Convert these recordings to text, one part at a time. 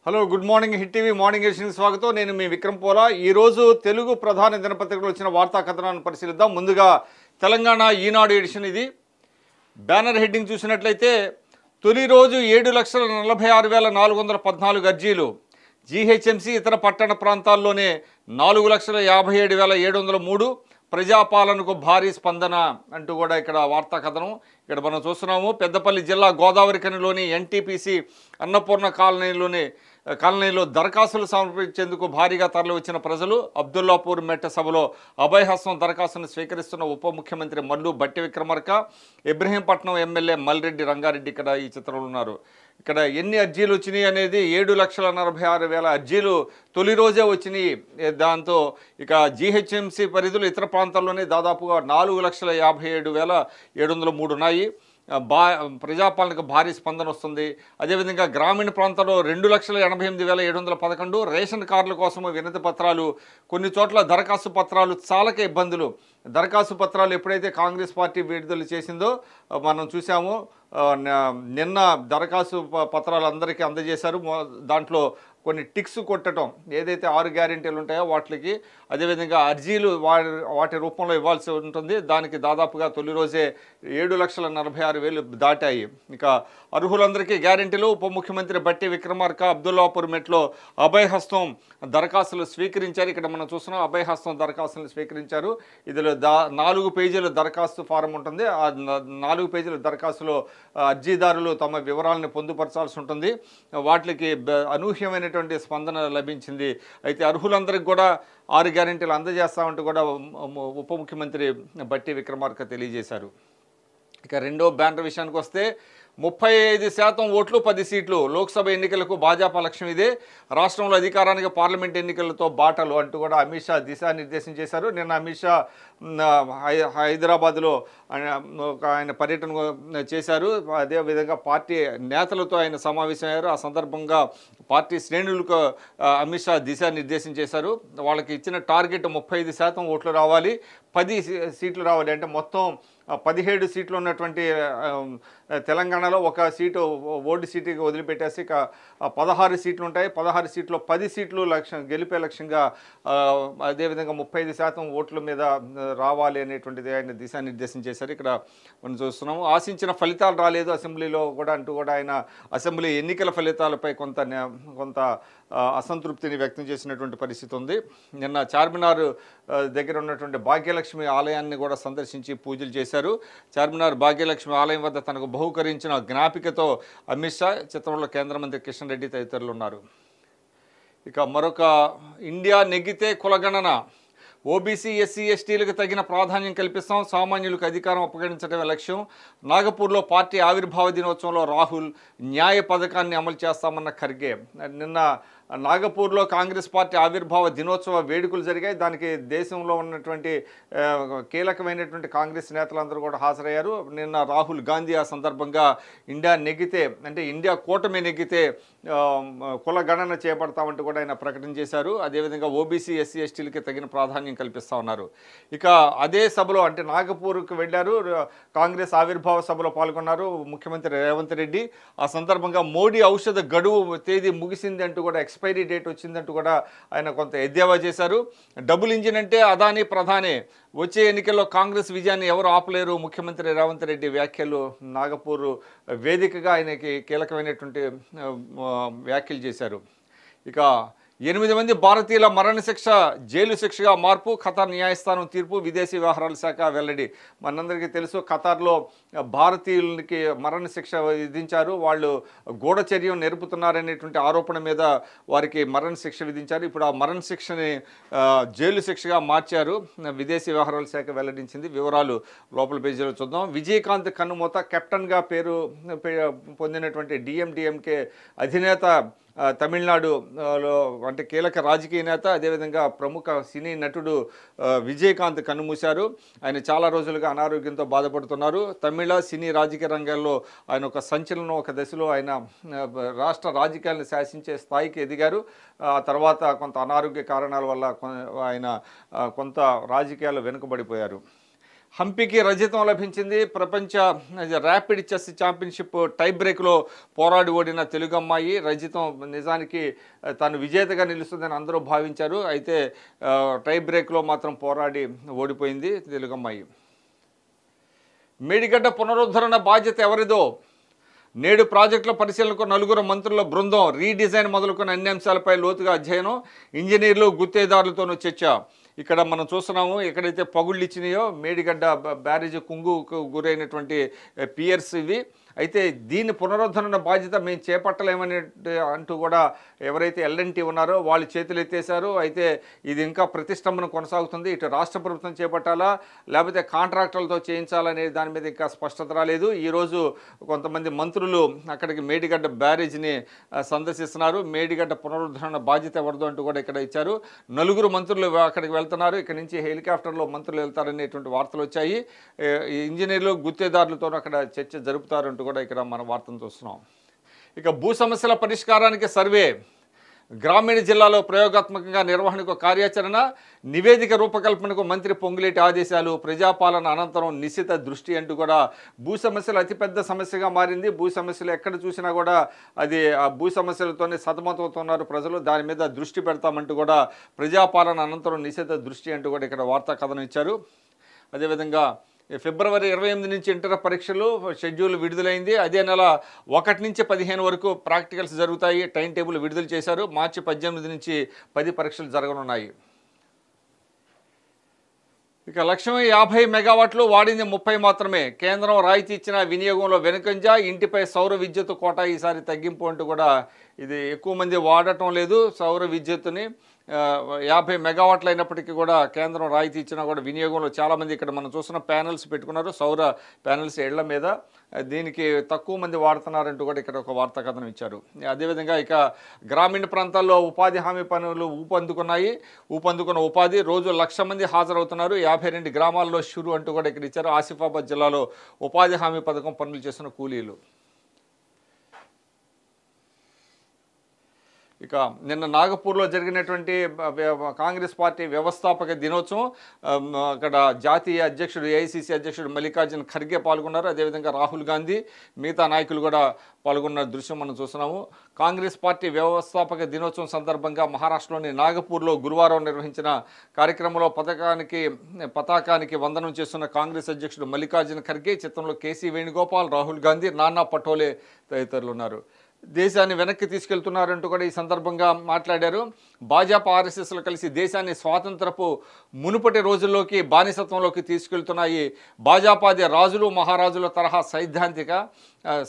Hello good morning hit TV morning edition స్వాగతం. నేను మీ విక్రమ్ పోలా. ఈరోజు తెలుగు ప్రధాన దినపత్రికలో వచ్చిన వార్తా కథనాలను పరిశీలిద్దాం. ముందుగా తెలంగాణ ఈనాడు ఎడిషన్. ఇది బ్యానర్ హెడ్డింగ్ చూసినట్లయితే తొలి రోజు 7,46,414 అర్జీలు, జీహెచ్ఎంసీ ఇతర పట్టణ ప్రాంతాల్లోనే 4,57,703, ప్రజాపాలనకు భారీ స్పందన అంటూ కూడా ఇక్కడ వార్తా కథనం ఇక్కడ మనం చూస్తున్నాము. పెద్దపల్లి జిల్లా గోదావరి ఖనిలోని ఎన్టీపీసీ అన్నపూర్ణ కాలనీలో దరఖాస్తులు సమర్పించేందుకు భారీగా తరలి వచ్చిన ప్రజలు అబ్దుల్లాపూర్ మెట్ట సభలో అభయహస్తం దరఖాస్తును స్వీకరిస్తున్న ఉప ముఖ్యమంత్రి మల్లు భట్టి విక్రమార్క, ఇబ్రహీంపట్నం ఎమ్మెల్యే మల్రెడ్డి రంగారెడ్డి ఇక్కడ ఈ చిత్రంలో ఉన్నారు. ఇక్కడ ఎన్ని అర్జీలు వచ్చినాయి అనేది 7,46,000 అర్జీలు తొలి రోజే వచ్చినాయి. దాంతో ఇక జీహెచ్ఎంసీ పరిధిలో ఇతర ప్రాంతాల్లోనే దాదాపుగా 4,57,703 ఉన్నాయి. ప్రజాపాలనకు భారీ స్పందన వస్తుంది. అదేవిధంగా గ్రామీణ ప్రాంతాల్లో 2,88,711, రేషన్ కార్డుల కోసం వినతి పత్రాలు, కొన్ని చోట్ల దరఖాస్తు పత్రాలు చాలక ఇబ్బందులు. దరఖాస్తు పత్రాలు ఎప్పుడైతే కాంగ్రెస్ పార్టీ విడుదల చేసిందో మనం చూసాము. నిన్న దరఖాస్తు పత్రాలు అందరికీ అందజేశారు. దాంట్లో కొన్ని టిక్స్ కొట్టడం, ఏదైతే 6 గ్యారెంటీలు ఉంటాయో వాటికి, అదేవిధంగా అర్జీలు వాటి రూపంలో ఇవ్వాల్సి ఉంటుంది. దానికి దాదాపుగా తొలి రోజే 7,46,000 దాటాయి. ఇక అర్హులందరికీ గ్యారెంటీలు. ఉప ముఖ్యమంత్రి భట్టి విక్రమార్క అబ్దుల్లాపూర్ మెట్లో అభయహస్తం దరఖాస్తులు స్వీకరించారు. ఇక్కడ మనం చూస్తున్నాం, అభయహస్తం దరఖాస్తులు స్వీకరించారు. ఇందులో 4 పేజీల దరఖాస్తు ఫారం ఉంటుంది. ఆ 4 పేజీల దరఖాస్తులో అర్జీదారులు తమ వివరాలను పొందుపరచాల్సి ఉంటుంది. వాటికి అనూహ్యమైనటువంటి స్పందన లభించింది. అయితే అర్హులందరికీ కూడా 6 గ్యారెంటీలు అందజేస్తామంటూ కూడా ఉప ముఖ్యమంత్రి భట్టి విక్రమార్క తెలియజేశారు. ఇక రెండో బ్యానర్ విషయానికి వస్తే 35% ఓట్లు 10 సీట్లు, లోక్సభ ఎన్నికలకు భాజపా లక్ష్యం ఇదే, రాష్ట్రంలో అధికారానికి పార్లమెంట్ ఎన్నికలతో బాటలు అంటూ కూడా అమిత్ షా దిశానిర్దేశం చేశారు. నిన్న అమిత్ షా హైదరాబాద్లో ఆయన పర్యటన చేశారు. అదేవిధంగా పార్టీ నేతలతో ఆయన సమావేశమయ్యారు. ఆ సందర్భంగా పార్టీ శ్రేణులకు అమిత్ షా దిశానిర్దేశం చేశారు. వాళ్ళకి ఇచ్చిన టార్గెట్ 35% ఓట్లు రావాలి, 10 సీట్లు రావాలి. అంటే మొత్తం 17 సీట్లు ఉన్నటువంటి తెలంగాణలో ఒక సీటు ఓటు సీటుకి వదిలిపెట్టేసి 16 సీట్లు ఉంటాయి. 16 సీట్లో 10 సీట్లు గెలిపే లక్ష్యంగా, అదేవిధంగా 35% ఓట్ల మీద రావాలి అనేటువంటిది ఆయన దిశానిర్దేశం చేశారు. ఇక్కడ మనం చూస్తున్నాము, ఆశించిన ఫలితాలు రాలేదు అసెంబ్లీలో కూడా అంటూ కూడా ఆయన అసెంబ్లీ ఎన్నికల ఫలితాలపై కొంత అసంతృప్తిని వ్యక్తం చేసినటువంటి పరిస్థితి ఉంది. నిన్న చార్మినార్ దగ్గర ఉన్నటువంటి భాగ్యలక్ష్మి ఆలయాన్ని కూడా సందర్శించి పూజలు చేశారు. చార్మినార్ భాగ్యలక్ష్మి ఆలయం వద్ద తనకు బహుకరించిన జ్ఞాపికతో అమిత్ షా, చిత్రంలో కేంద్ర మంత్రి కిషన్ రెడ్డి తదితరులు ఉన్నారు. ఇక మరొక ఇండియా నెగ్గితే కులగణన, ఓబీసీ ఎస్సీ ఎస్టీలకు తగిన ప్రాధాన్యం కల్పిస్తాం, సామాన్యులకు అధికారం అప్పగించడమే లక్ష్యం, నాగపూర్లో పార్టీ ఆవిర్భావ దినోత్సవంలో రాహుల్, న్యాయ పథకాన్ని అమలు చేస్తామన్న ఖర్గే. నిన్న నాగపూర్లో కాంగ్రెస్ పార్టీ ఆవిర్భావ దినోత్సవ వేడుకలు జరిగాయి. దానికి దేశంలో ఉన్నటువంటి కీలకమైనటువంటి కాంగ్రెస్ నేతలందరూ కూడా హాజరయ్యారు. నిన్న రాహుల్ గాంధీ ఆ సందర్భంగా ఇండియా నెగ్గితే, అంటే ఇండియా కూటమి నెగ్గితే కుల గణన చేపడతామంటూ కూడా ఆయన ప్రకటన చేశారు. అదేవిధంగా ఓబీసీ ఎస్సీ ఎస్టీలకి తగిన ప్రాధాన్యం కల్పిస్తూ ఉన్నారు. ఇక అదే సభలో, అంటే నాగపూర్కు వెళ్ళారు, కాంగ్రెస్ ఆవిర్భావ సభలో పాల్గొన్నారు ముఖ్యమంత్రి రేవంత్ రెడ్డి. ఆ సందర్భంగా మోడీ ఔషధ గడువు తేదీ ముగిసింది అంటూ కూడా, ఎక్స్పైరీ డేట్ వచ్చిందంటూ కూడా ఆయన కొంత ఎద్దేవా చేశారు. డబుల్ ఇంజిన్ అంటే అదానీ ప్రధానే, వచ్చే ఎన్నికల్లో కాంగ్రెస్ విజయాన్ని ఎవరు ఆపలేరు, ముఖ్యమంత్రి రేవంత్ రెడ్డి వ్యాఖ్యలు నాగపూర్ వేదికగా ఆయనకి కీలకమైనటువంటి వ్యాఖ్యలు చేశారు. ఇక 8 మంది భారతీయుల మరణశిక్ష జైలు శిక్షగా మార్పు, ఖతార్ న్యాయస్థానం తీర్పు, విదేశీ వ్యవహారాల శాఖ వెల్లడి. మనందరికీ తెలుసు, ఖతార్లో భారతీయులకి మరణశిక్ష విధించారు. వాళ్ళు గూఢచర్యం నేర్పుతున్నారనేటువంటి ఆరోపణ మీద వారికి మరణశిక్ష విధించారు. ఇప్పుడు ఆ మరణశిక్షని జైలు శిక్షగా మార్చారు. విదేశీ వ్యవహారాల శాఖ వెల్లడించింది. వివరాలు లోపల పేజీలో చూద్దాం. విజయకాంత్ కన్నుమూత, కెప్టెన్గా పేరు పొందినటువంటి డిఎంకే అధినేత తమిళనాడులో, అంటే కీలక రాజకీయ నేత, అదేవిధంగా ప్రముఖ సినీ నటుడు విజయకాంత్ కన్నుమూశారు. ఆయన చాలా రోజులుగా అనారోగ్యంతో బాధపడుతున్నారు. తమిళ సినీ రాజకీయ రంగాల్లో ఆయన ఒక సంచలనం, ఒక దశలో ఆయన రాష్ట్ర రాజకీయాలను శాసించే స్థాయికి ఎదిగారు. ఆ తర్వాత కొంత అనారోగ్య కారణాల వల్ల ఆయన కొంత రాజకీయాల్లో వెనుకబడిపోయారు. హంపీకి రజతం లభించింది. ప్రపంచ ర్యాపిడ్ చెస్ ఛాంపియన్షిప్ టై బ్రేక్లో పోరాడి ఓడిన తెలుగు అమ్మాయి రజతం నిజానికి తను విజేతగా నిలుస్తుందని అందరూ భావించారు. అయితే టై బ్రేక్లో మాత్రం పోరాడి ఓడిపోయింది తెలుగు అమ్మాయి. మేడిగడ్డ పునరుద్ధరణ బాధ్యత ఎవరిదో? నేడు ప్రాజెక్టుల పరిశీలనకు 4 మంత్రుల బృందం. రీడిజైన్ మొదలుకొని అన్ని అంశాలపై లోతుగా అధ్యయనం. ఇంజనీర్లు గుత్తేదారులతోనూ చర్చ. ఇక్కడ మనం చూస్తున్నాము, ఎక్కడైతే పగుళ్ళు ఇచ్చినాయో మేడిగడ్డ బ్యారేజ్ కుంగుకు గురైనటువంటి పియర్స్ ఇవి. అయితే దీన్ని పునరుద్ధరణ బాధ్యత మేము చేపట్టలేమని అంటూ కూడా ఎవరైతే ఎల్ఎన్టీ ఉన్నారో వాళ్ళు చేతులు ఎత్తేశారు. అయితే ఇది ఇంకా ప్రతిష్టంభన కొనసాగుతుంది. ఇటు రాష్ట్ర ప్రభుత్వం చేపట్టాలా లేకపోతే కాంట్రాక్టర్లతో చేయించాలనే దాని మీద ఇంకా స్పష్టత రాలేదు. ఈరోజు కొంతమంది మంత్రులు అక్కడికి మేడిగడ్డ బ్యారేజ్ని సందర్శిస్తున్నారు. మేడిగడ్డ పునరుద్ధరణ బాధ్యత ఎవరిదో అంటూ కూడా ఇక్కడ ఇచ్చారు. 4 మంత్రులు అక్కడికి వెళ్తున్నారు. ఇక్కడ నుంచి హెలికాప్టర్లో మంత్రులు వెళ్తారనేటువంటి వార్తలు వచ్చాయి. ఇంజనీర్లు గుత్తేదారులతో అక్కడ చర్చ జరుపుతారంటూ కూడా ఇక్కడ మన వార్తను చూస్తున్నాం. ఇక భూ సమస్యల పరిష్కారానికి సర్వే. గ్రామీణ జిల్లాలో ప్రయోగాత్మకంగా నిర్వహణకు కార్యాచరణ. నివేదిక రూపకల్పనకు మంత్రి పొంగులేటి ఆదేశాలు. ప్రజాపాలన అనంతరం నిశిత దృష్టి అంటూ కూడా భూ సమస్యలు అతిపెద్ద సమస్యగా మారింది. భూ సమస్యలు ఎక్కడ చూసినా కూడా అది ఆ భూ సమస్యలతోనే సతమతమవుతున్నారు ప్రజలు. దాని మీద దృష్టి పెడతామంటూ కూడా ప్రజాపాలన అనంతరం నిశిత దృష్టి అంటూ కూడా ఇక్కడ వార్తా కథనం ఇచ్చారు. అదేవిధంగా ఫిబ్రవరి 28 నుంచి ఇంటర్ పరీక్షలు షెడ్యూల్ విడుదలైంది. అదే నెల 1 నుంచి 15 వరకు ప్రాక్టికల్స్ జరుగుతాయి. టైం టేబుల్ విడుదల చేశారు. మార్చి 18 నుంచి 10 పరీక్షలు జరగనున్నాయి. ఇక లక్ష్యం 50 మెగావాట్లు, వాడింది 30 మాత్రమే. కేంద్రం రాయితీ ఇచ్చిన వినియోగంలో వెనుకంజ. ఇంటిపై సౌర విద్యుత్ కోటా ఈసారి తగ్గింపు అంటూ కూడా ఇది ఎక్కువ మంది వాడటం లేదు సౌర విద్యుత్తుని. 50 మెగావాట్లు అయినప్పటికీ కూడా కేంద్రం రాయితీ ఇచ్చినా కూడా వినియోగంలో చాలామంది ఇక్కడ మనం చూస్తున్న ప్యానెల్స్ పెట్టుకున్నారు, సౌర ప్యానెల్స్ ఇళ్ల మీద. దీనికి తక్కువ మంది వాడుతున్నారంటూ కూడా ఇక్కడ ఒక వార్తా కథనం ఇచ్చారు. అదేవిధంగా ఇక గ్రామీణ ప్రాంతాల్లో ఉపాధి హామీ పనులు ఊపందుకున్న ఉపాధి. రోజు 1,00,000 మంది హాజరవుతున్నారు. 52 గ్రామాల్లో షురు అంటూ కూడా ఇక్కడ ఇచ్చారు. ఆసిఫాబాద్ జిల్లాలో ఉపాధి హామీ పథకం పనులు చేస్తున్న కూలీలు. ఇక నిన్న నాగపూర్లో జరిగినటువంటి కాంగ్రెస్ పార్టీ వ్యవస్థాపక దినోత్సవం. అక్కడ జాతీయ అధ్యక్షుడు ఏఐసిసి అధ్యక్షుడు మల్లికార్జున ఖర్గే పాల్గొన్నారు. అదేవిధంగా రాహుల్ గాంధీ మిగతా నాయకులు కూడా పాల్గొన్న దృశ్యం మనం చూస్తున్నాము. కాంగ్రెస్ పార్టీ వ్యవస్థాపక దినోత్సవం సందర్భంగా మహారాష్ట్రలోని నాగపూర్లో గురువారం నిర్వహించిన కార్యక్రమంలో పతాకానికి వందనం చేస్తున్న కాంగ్రెస్ అధ్యక్షుడు మల్లికార్జున ఖర్గే, చిత్రంలో కేసీ వేణుగోపాల్, రాహుల్ గాంధీ, నానా పటోలే తదితరులు ఉన్నారు. దేశాన్ని వెనక్కి తీసుకెళ్తున్నారంటూ కూడా ఈ సందర్భంగా మాట్లాడారు. భాజపా ఆర్ఎస్ఎస్లు కలిసి దేశాన్ని స్వాతంత్రపు మునుపటి రోజుల్లోకి బానిసత్వంలోకి తీసుకెళ్తున్నాయి. భాజపాది రాజులు మహారాజుల తరహా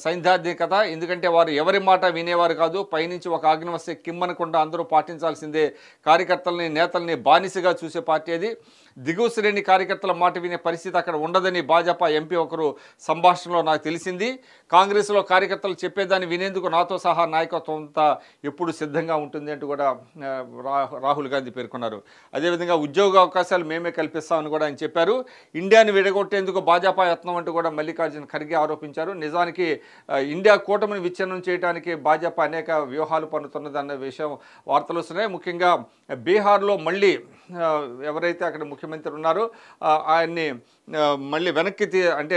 సైద్ధాంతికత. ఎందుకంటే వారు ఎవరి మాట వినేవారు కాదు. పైనుంచి ఒక ఆజ్ఞ వస్తే కిమ్మనకుండా అందరూ పాటించాల్సిందే. కార్యకర్తల్ని నేతల్ని బానిసగా చూసే పార్టీ అది. దిగువ శ్రేణి కార్యకర్తల మాట వినే పరిస్థితి అక్కడ ఉండదని భాజపా ఎంపీ ఒకరు సంభాషణలో నాకు తెలిసింది. కాంగ్రెస్లో కార్యకర్తలు చెప్పేదాన్ని వినేందుకు నాతో సహా నాయకత్వం అంతా ఎప్పుడు సిద్ధంగా ఉంటుంది అంటూ కూడా రాహుల్ గాంధీ పేర్కొన్నారు. అదేవిధంగా ఉద్యోగ అవకాశాలు మేమే కల్పిస్తామని కూడా ఆయన చెప్పారు. ఇండియాని విడగొట్టేందుకు భాజపా యత్నం అంటూ కూడా మల్లికార్జున ఖర్గే ఆరోపించారు. నిజానికి ఇండియా కూటమిని విచ్ఛిన్నం చేయడానికి భాజపా అనేక వ్యూహాలు పన్నుతున్నదన్న విషయం వార్తలు వస్తున్నాయి. ముఖ్యంగా బీహార్లో మళ్ళీ ఎవరైతే అక్కడ ముఖ్యమంత్రి ఉన్నారో ఆయన్ని మళ్ళీ వెనక్కి అంటే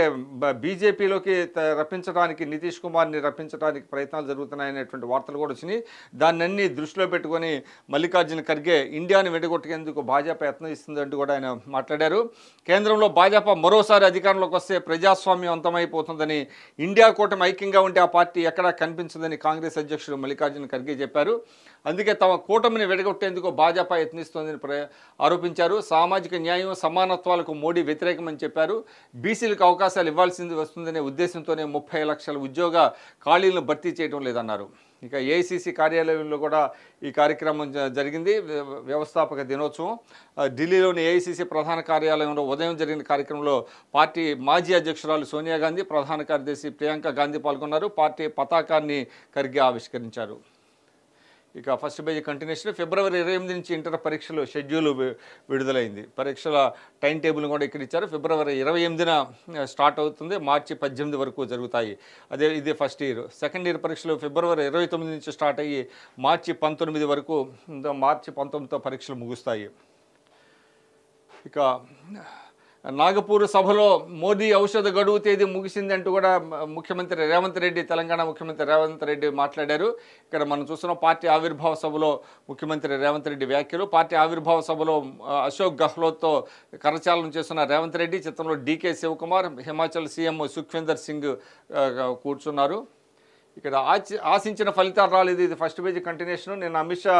బీజేపీలోకి రప్పించడానికి, నితీష్ కుమార్ని రప్పించడానికి ప్రయత్నాలు జరుగుతున్నాయనేటువంటి వార్తలు కూడా వచ్చినాయి. దాన్ని దృష్టిలో పెట్టుకొని మల్లికార్జున ఖర్గే ఇండియాని విడగొట్టేందుకు భాజపా యత్నిస్తుందంటూ కూడా ఆయన మాట్లాడారు. కేంద్రంలో భాజపా మరోసారి అధికారంలోకి వస్తే ప్రజాస్వామ్యం అంతమైపోతుందని, ఇండియా కూటమి ఐక్యంగా ఉంటే ఆ పార్టీ ఎక్కడా కనిపించదని కాంగ్రెస్ అధ్యక్షుడు మల్లికార్జున ఖర్గే చెప్పారు. అందుకే తమ కూటమిని విడగొట్టేందుకు భాజపా యత్నిస్తోందని ఆరోపించారు. సామాజిక న్యాయం, సమానత్వాలకు మోడీ వ్యతిరేకమని చెప్పారు. బీసీలకు అవకాశాలు ఇవ్వాల్సింది వస్తుందనే ఉద్దేశంతోనే 30 లక్షల ఉద్యోగ ఖాళీలను భర్తీ చేయడం లేదన్నారు. ఇక ఏఐసిసి కార్యాలయంలో కూడా ఈ కార్యక్రమం జరిగింది. వ్యవస్థాపక దినోత్సవం ఢిల్లీలోని ఏఐసిసి ప్రధాన కార్యాలయంలో ఉదయం జరిగిన కార్యక్రమంలో పార్టీ మాజీ అధ్యక్షురాలు సోనియా గాంధీ, ప్రధాన కార్యదర్శి ప్రియాంక గాంధీ పాల్గొన్నారు. పార్టీ పతాకాన్ని ఖర్గే ఆవిష్కరించారు. ఇక ఫస్ట్ పేజీ కంటిన్యూషన్. ఫిబ్రవరి 28 నుంచి ఇంటర్ పరీక్షలు షెడ్యూల్ విడుదలైంది. పరీక్షల టైం టేబుల్ కూడా ఇక్కడ ఇచ్చారు. ఫిబ్రవరి 28న స్టార్ట్ అవుతుంది. మార్చి 18 వరకు జరుగుతాయి. ఇది ఫస్ట్ ఇయర్. సెకండ్ ఇయర్ పరీక్షలు ఫిబ్రవరి 29 నుంచి స్టార్ట్ అయ్యి మార్చి 19 వరకు, మార్చి 19తో పరీక్షలు ముగుస్తాయి. ఇక నాగపూర్ సభలో మోదీ ఔషధ గడువు తేదీ ముగిసిందంటూ కూడా ముఖ్యమంత్రి రేవంత్ రెడ్డి, తెలంగాణ ముఖ్యమంత్రి రేవంత్ రెడ్డి మాట్లాడారు. ఇక్కడ మనం చూస్తున్నాం పార్టీ ఆవిర్భావ సభలో ముఖ్యమంత్రి రేవంత్ రెడ్డి వ్యాఖ్యలు. పార్టీ ఆవిర్భావ సభలో అశోక్ గెహ్లోట్తో కరచాలనం చేస్తున్న రేవంత్ రెడ్డి, చిత్రంలో డీకే శివకుమార్, హిమాచల్ సీఎం సుఖ్వీందర్ సింగ్ కూర్చున్నారు. ఇక్కడ ఆశించిన ఫలితాలు రాలేదు. ఇది ఫస్ట్ పేజీ కంటిన్యూషన్. నిన్న అమిత్ షా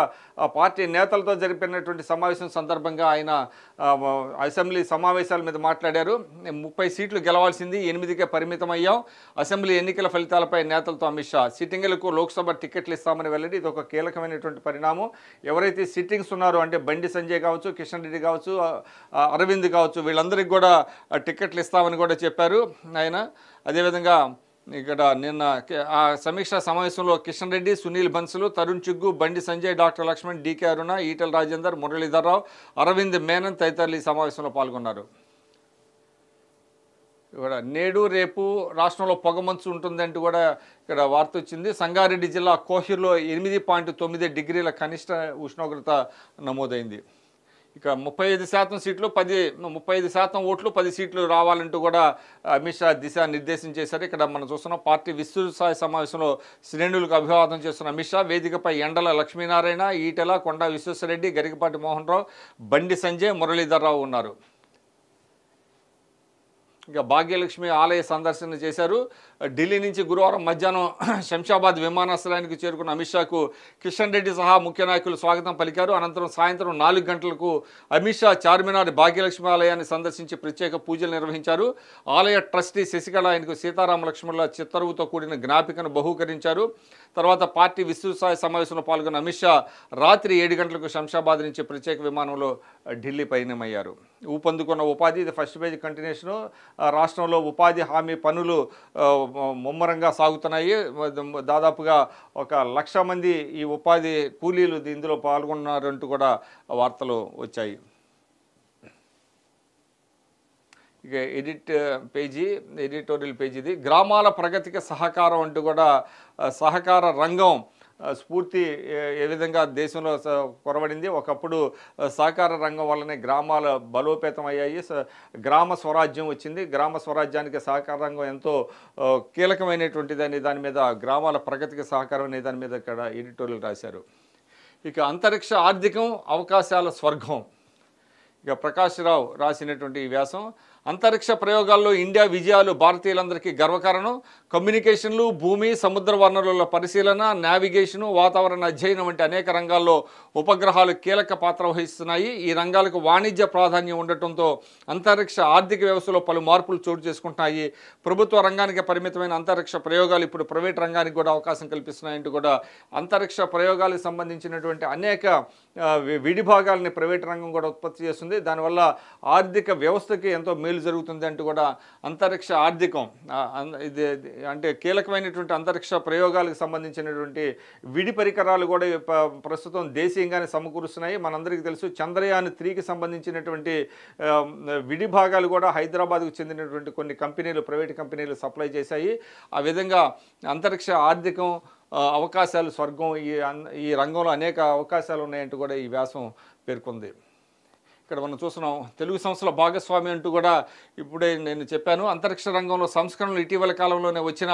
పార్టీ నేతలతో జరిపినటువంటి సమావేశం సందర్భంగా ఆయన అసెంబ్లీ సమావేశాల మీద మాట్లాడారు. 30 సీట్లు గెలవాల్సింది 8కే పరిమితం అయ్యాం. అసెంబ్లీ ఎన్నికల ఫలితాలపై నేతలతో అమిత్ షా. సిట్టింగులకు లోక్సభ టికెట్లు ఇస్తామని వెల్లడి. ఇది ఒక కీలకమైనటువంటి పరిణామం. ఎవరైతే సిట్టింగ్స్ ఉన్నారో అంటే బండి సంజయ్ కావచ్చు, కిషన్ రెడ్డి కావచ్చు, అరవింద్ కావచ్చు, వీళ్ళందరికీ కూడా టికెట్లు ఇస్తామని కూడా చెప్పారు ఆయన. అదేవిధంగా ఇక్కడ నిన్న ఆ సమీక్షా సమావేశంలో కిషన్ రెడ్డి, సునీల్ బన్సులు, తరుణ్ చుగ్గు, బండి సంజయ్, డాక్టర్ లక్ష్మణ్, డీకే అరుణ, ఈటల రాజేందర్, మురళీధర్రావు, అరవింద్ మేనన్ తదితరులు ఈ సమావేశంలో పాల్గొన్నారు. ఇక్కడ నేడు రేపు రాష్ట్రంలో పొగమంచు ఉంటుందంటూ కూడా ఇక్కడ వార్త వచ్చింది. సంగారెడ్డి జిల్లా కోహిర్లో 8.9 డిగ్రీల కనిష్ట ఉష్ణోగ్రత నమోదైంది. ఇక 35% సీట్లు 35% ఓట్లు 10 సీట్లు రావాలంటూ కూడా అమిత్ షా నిర్దేశం చేశారు. ఇక్కడ మనం చూస్తున్నాం పార్టీ విస్తృత స్థాయి సమావేశంలో శ్రేణులకు అభివాదం చేస్తున్న అమిత్ షా వేదికపై ఎండల లక్ష్మీనారాయణ, ఈటెల, కొండా విశ్వేశ్వరరెడ్డి, గరికపాటి మోహన్ రావు, బండి సంజయ్, మురళీధర్రావు ఉన్నారు. ఇక భాగ్యలక్ష్మి ఆలయ సందర్శన చేశారు. ఢిల్లీ నుంచి గురువారం మధ్యాహ్నం శంషాబాద్ విమానాశ్రయానికి చేరుకున్న అమిత్ షాకు కిషన్ రెడ్డి సహా ముఖ్య నాయకులు స్వాగతం పలికారు. అనంతరం సాయంత్రం 4 గంటలకు అమిత్ షా చార్మినార్ భాగ్యలక్ష్మి ఆలయాన్ని సందర్శించి ప్రత్యేక పూజలు నిర్వహించారు. ఆలయ ట్రస్టీ శశికళ ఆయనకు సీతారామ లక్ష్మణుల చిత్తరువుతో కూడిన జ్ఞాపికను బహూకరించారు. తర్వాత పార్టీ విస్తృత స్థాయి సమావేశంలో పాల్గొన్న అమిత్ షా రాత్రి 7 గంటలకు శంషాబాద్ నుంచి ప్రత్యేక విమానంలో ఢిల్లీ పయనమయ్యారు. ఊపందుకున్న ఉపాధి, ఇది ఫస్ట్ పేజ్ కంటిన్యూషను. రాష్ట్రంలో ఉపాధి హామీ పనులు ముమ్మరంగా సాగుతున్నాయి. దాదాపుగా 1,00,000 మంది ఈ ఉపాధి కూలీలు ఇందులో పాల్గొన్నారంటూ కూడా వార్తలు వచ్చాయి. ఇక ఎడిటోరియల్ పేజీ ఇది. గ్రామాల ప్రగతికి సహకారం అంటూ కూడా సహకార రంగం స్ఫూర్తి ఏ విధంగా దేశంలో కొరవడింది. ఒకప్పుడు సహకార రంగం వల్లనే గ్రామాల బలోపేతం అయ్యాయి, గ్రామ స్వరాజ్యం వచ్చింది. గ్రామ స్వరాజ్యానికి సహకార రంగం ఎంతో కీలకమైనటువంటిదని దాని మీద గ్రామాల ప్రగతికి సహకారం అనే దాని మీద ఇక్కడ ఎడిటోరియల్ రాశారు. ఇక అంతరిక్ష ఆర్థికం అవకాశాల స్వర్గం, ఇక ప్రకాష్ రావు రాసినటువంటి ఈ వ్యాసం. అంతరిక్ష ప్రయోగాల్లో ఇండియా విజయాలు భారతీయులందరికీ గర్వకారణం. కమ్యూనికేషన్లు, భూమి, సముద్ర వనరుల పరిశీలన, నావిగేషను, వాతావరణ అధ్యయనం వంటి అనేక రంగాల్లో ఉపగ్రహాలు కీలక పాత్ర వహిస్తున్నాయి. ఈ రంగాలకు వాణిజ్య ప్రాధాన్యం ఉండటంతో అంతరిక్ష ఆర్థిక వ్యవస్థలో పలు మార్పులు చోటు చేసుకుంటున్నాయి. ప్రభుత్వ రంగానికి పరిమితమైన అంతరిక్ష ప్రయోగాలు ఇప్పుడు ప్రైవేట్ రంగానికి కూడా అవకాశం కల్పిస్తున్నాయంటూ కూడా అంతరిక్ష ప్రయోగాలకు సంబంధించినటువంటి అనేక విడిభాగాలని ప్రైవేట్ రంగం కూడా ఉత్పత్తి చేస్తుంది. దానివల్ల ఆర్థిక వ్యవస్థకి ఎంతో మేలు జరుగుతుంది అంటూ కూడా అంతరిక్ష ఆర్థికం ఇది అంటే కీలకమైనటువంటి అంతరిక్ష ప్రయోగాలకు సంబంధించినటువంటి విడి పరికరాలు కూడా ప్రస్తుతం దేశీయంగానే సమకూరుస్తున్నాయి. మనందరికీ తెలుసు చంద్రయాన్ 3కి సంబంధించినటువంటి విడి భాగాలు కూడా హైదరాబాద్కు చెందినటువంటి కొన్ని కంపెనీలు, ప్రైవేట్ కంపెనీలు సప్లై చేశాయి. ఆ విధంగా అంతరిక్ష ఆర్థికం అవకాశాలు స్వర్గం, ఈ రంగంలో అనేక అవకాశాలు ఉన్నాయంటూ కూడా ఈ వ్యాసం పేర్కొంది. ఇక్కడ మనం చూస్తున్నాం తెలుగు సంస్థల భాగస్వామి అంటూ కూడా ఇప్పుడే నేను చెప్పాను. అంతరిక్ష రంగంలో సంస్కరణలు ఇటీవల కాలంలోనే వచ్చిన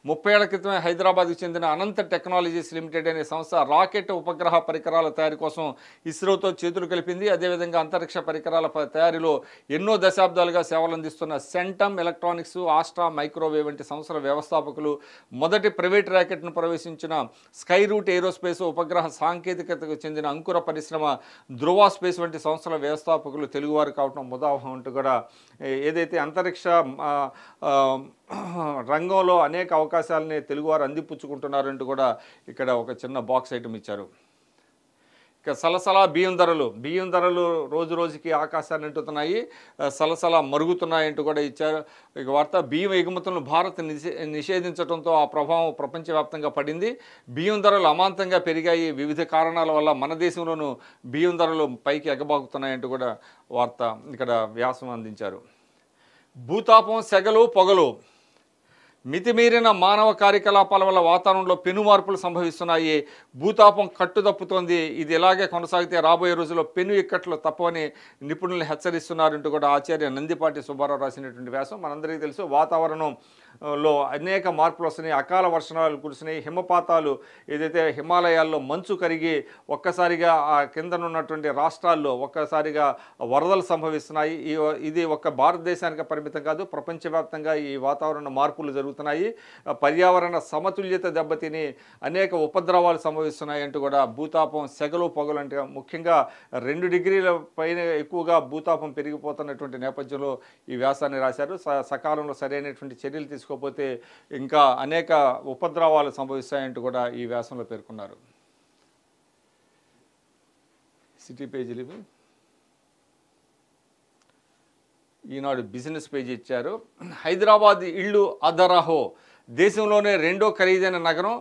30 ఏళ్ల క్రితమే హైదరాబాద్కు చెందిన అనంత టెక్నాలజీస్ లిమిటెడ్ అనే సంస్థ రాకెట్ ఉపగ్రహ పరికరాల తయారీ కోసం ఇస్రోతో చేతులు కలిపింది. అదేవిధంగా అంతరిక్ష పరికరాల తయారీలో ఎన్నో దశాబ్దాలుగా సేవలు అందిస్తున్న సెంటమ్ ఎలక్ట్రానిక్స్, ఆస్ట్రా మైక్రోవేవ్ వంటి సంస్థల వ్యవస్థాపకులు, మొదటి ప్రైవేట్ ర్యాకెట్ను ప్రవేశించిన స్కై రూట్ ఏరోస్పేస్, ఉపగ్రహ సాంకేతికతకు చెందిన అంకుర పరిశ్రమ ధృవ స్పేస్ వంటి సంస్థల వ్యవస్థాపకులు తెలుగువారు కావటం ముదావహం అంటూ కూడా ఏదైతే అంతరిక్ష రంగంలో అనేక అవకాశాలని తెలుగువారు అందిపుచ్చుకుంటున్నారంటూ కూడా ఇక్కడ ఒక చిన్న బాక్స్ ఐటమ్ ఇచ్చారు. ఇక సలసలా బియ్యం ధరలు రోజు రోజుకి ఆకాశాన్ని అంటుతున్నాయి, సలసలా మరుగుతున్నాయంటూ కూడా ఇచ్చారు. ఇక వార్త, బియ్యం ఎగుమతులను భారత్ నిషేధించడంతో ఆ ప్రభావం ప్రపంచవ్యాప్తంగా పడింది. బియ్యం ధరలు అమాంతంగా పెరిగాయి. వివిధ కారణాల వల్ల మన దేశంలోనూ బియ్యం ధరలు పైకి ఎగబాకుతున్నాయంటూ కూడా వార్త ఇక్కడ వ్యాసం అందించారు. భూతాపం, సెగలు, పొగలు, మితిమీరిన మానవ కార్యకలాపాల వల్ల వాతావరణంలో పెను మార్పులు సంభవిస్తున్నాయి. భూతాపం కట్టుతప్పుతోంది. ఇది ఇలాగే కొనసాగితే రాబోయే రోజుల్లో పెను ఇక్కట్లు తప్పవని నిపుణులు హెచ్చరిస్తున్నారంటూ కూడా ఆచార్య నందిపాటి సుబ్బారావు రాసినటువంటి వ్యాసం. మనందరికీ తెలుసు వాతావరణంలో అనేక మార్పులు వస్తున్నాయి. అకాల వర్షాలు కురిసినాయి. హిమపాతాలు ఏదైతే హిమాలయాల్లో మంచు కరిగి ఒక్కసారిగా ఆ కిందనున్నటువంటి రాష్ట్రాల్లో ఒక్కసారిగా వరదలు సంభవిస్తున్నాయి. ఇది ఒక్క భారతదేశానికి పరిమితం కాదు, ప్రపంచవ్యాప్తంగా ఈ వాతావరణ మార్పులు జరుగుతున్నాయి. పర్యావరణ సమతుల్యత దెబ్బతిని అనేక ఉపద్రవాలు సంభవిస్తున్నాయి అంటూ కూడా భూతాపం సెగలు పొగలు అంటే ముఖ్యంగా 2 డిగ్రీల పైన ఎక్కువగా భూతాపం పెరిగిపోతున్నటువంటి నేపథ్యంలో ఈ వ్యాసాన్ని రాశారు. సకాలంలో సరైనటువంటి చర్యలు తీసుకోకపోతే ఇంకా అనేక ఉపద్రవాలు సంభవిస్తాయంటూ కూడా ఈ వ్యాసంలో పేర్కొన్నారు. సిటీ పేజీలు ఇవి. ఈనాడు బిజినెస్ పేజీ ఇచ్చారు. హైదరాబాద్ ఇళ్ళు అదరహో, దేశంలోనే రెండో ఖరీదైన నగరం.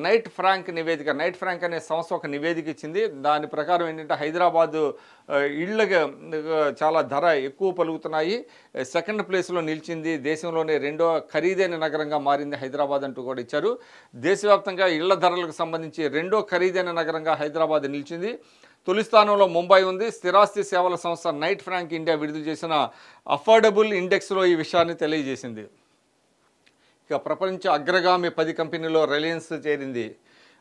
నైట్ ఫ్రాంక్ నివేదిక, నైట్ ఫ్రాంక్ అనే సంస్థ ఒక నివేదిక ఇచ్చింది. దాని ప్రకారం ఏంటంటే హైదరాబాదు ఇళ్ళకి చాలా ధర ఎక్కువ పలుకుతున్నాయి. సెకండ్ ప్లేస్లో నిలిచింది. దేశంలోనే రెండో ఖరీదైన నగరంగా మారింది హైదరాబాద్ అంటూ కూడా ఇచ్చారు. దేశవ్యాప్తంగా ఇళ్ల ధరలకు సంబంధించి రెండో ఖరీదైన నగరంగా హైదరాబాద్ నిలిచింది. తొలి స్థానంలో ముంబై ఉంది. స్థిరాస్తి సేవల సంస్థ నైట్ ఫ్రాంక్ ఇండియా విడుదల చేసిన అఫోర్డబుల్ ఇండెక్స్లో ఈ విషయాన్ని తెలియజేసింది. ఇక ప్రపంచ అగ్రగామి 10 కంపెనీలో రిలయన్స్ చేరింది.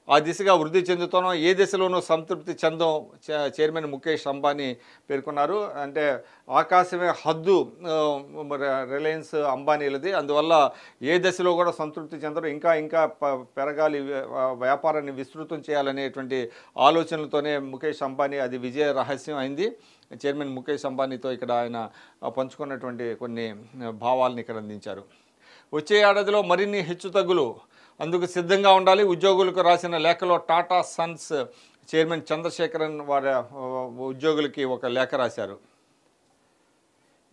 ఆ దిశగా వృద్ధి చెందుతున్నాం, ఏ దశలోనూ సంతృప్తి చెందం చైర్మన్ ముఖేష్ అంబానీ పేర్కొన్నారు. అంటే ఆకాశమే హద్దు రిలయన్స్ అంబానీలది, అందువల్ల ఏ దశలో కూడా సంతృప్తి చెందరు, ఇంకా పెరగాలి, వ్యాపారాన్ని విస్తృతం చేయాలనేటువంటి ఆలోచనలతోనే ముఖేష్ అంబానీ అది విజయ రహస్యం అయింది. చైర్మన్ ముఖేష్ అంబానీతో ఇక్కడ ఆయన పంచుకున్నటువంటి కొన్ని భావాలను ఇక్కడ అందించారు. వచ్చే ఏడాదిలో మరిన్ని హెచ్చుతగ్గులు, అందుకు సిద్ధంగా ఉండాలి. ఉద్యోగులకు రాసిన లేఖలో టాటా సన్స్ చైర్మన్ చంద్రశేఖరన్ వారి ఉద్యోగులకి ఒక లేఖ రాశారు.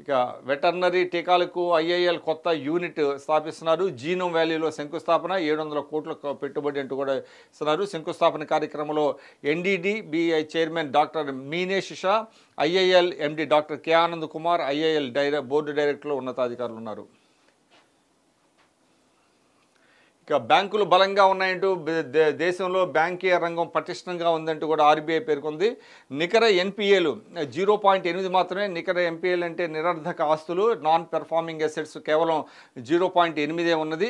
ఇక వెటర్నరీ టీకాలకు ఐఐఎల్ కొత్త యూనిట్ స్థాపిస్తున్నారు. జీనోమ్ వ్యాలీలో శంకుస్థాపన, 700 కోట్ల పెట్టుబడి అంటూ కూడా ఇస్తున్నారు. శంకుస్థాపన కార్యక్రమంలో NDDBI chairman doctor Meenesh Shah, IIL MD doctor K Anand Kumar, IIL board డైరెక్టర్లు ఉన్నతాధికారులు ఉన్నారు. ఇక బ్యాంకులు బలంగా ఉన్నాయంటూ దేశంలో బ్యాంకీయ రంగం పటిష్టంగా ఉందంటూ కూడా ఆర్బీఐ పేర్కొంది. నికర ఎన్పిఏలు 0.8 మాత్రమే. నికర ఎన్పిఏలు అంటే నిరర్ధక ఆస్తులు, నాన్ పెర్ఫార్మింగ్ అసెట్స్ కేవలం 0.8 ఉన్నది.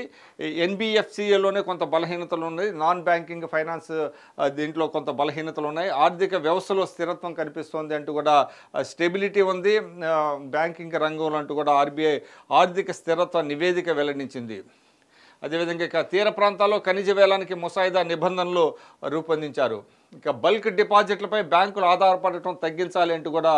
ఎన్బిఎఫ్సిలోనే కొంత బలహీనతలు ఉన్నాయి. నాన్ బ్యాంకింగ్ ఫైనాన్స్ దీంట్లో కొంత బలహీనతలు ఉన్నాయి. ఆర్థిక వ్యవస్థలో స్థిరత్వం కనిపిస్తోంది అంటూ కూడా స్టెబిలిటీ ఉంది బ్యాంకింగ్ రంగంలో అంటూ కూడా ఆర్బీఐ ఆర్థిక స్థిరత్వ నివేదిక వెల్లడించింది. అదేవిధంగా ఇక తీర ప్రాంతాల్లో ఖనిజ వేలానికి ముసాయిదా నిబంధనలు రూపొందించారు. ఇక బల్క్ డిపాజిట్లపై బ్యాంకులు ఆధారపడటం తగ్గించాలి అంటూ కూడా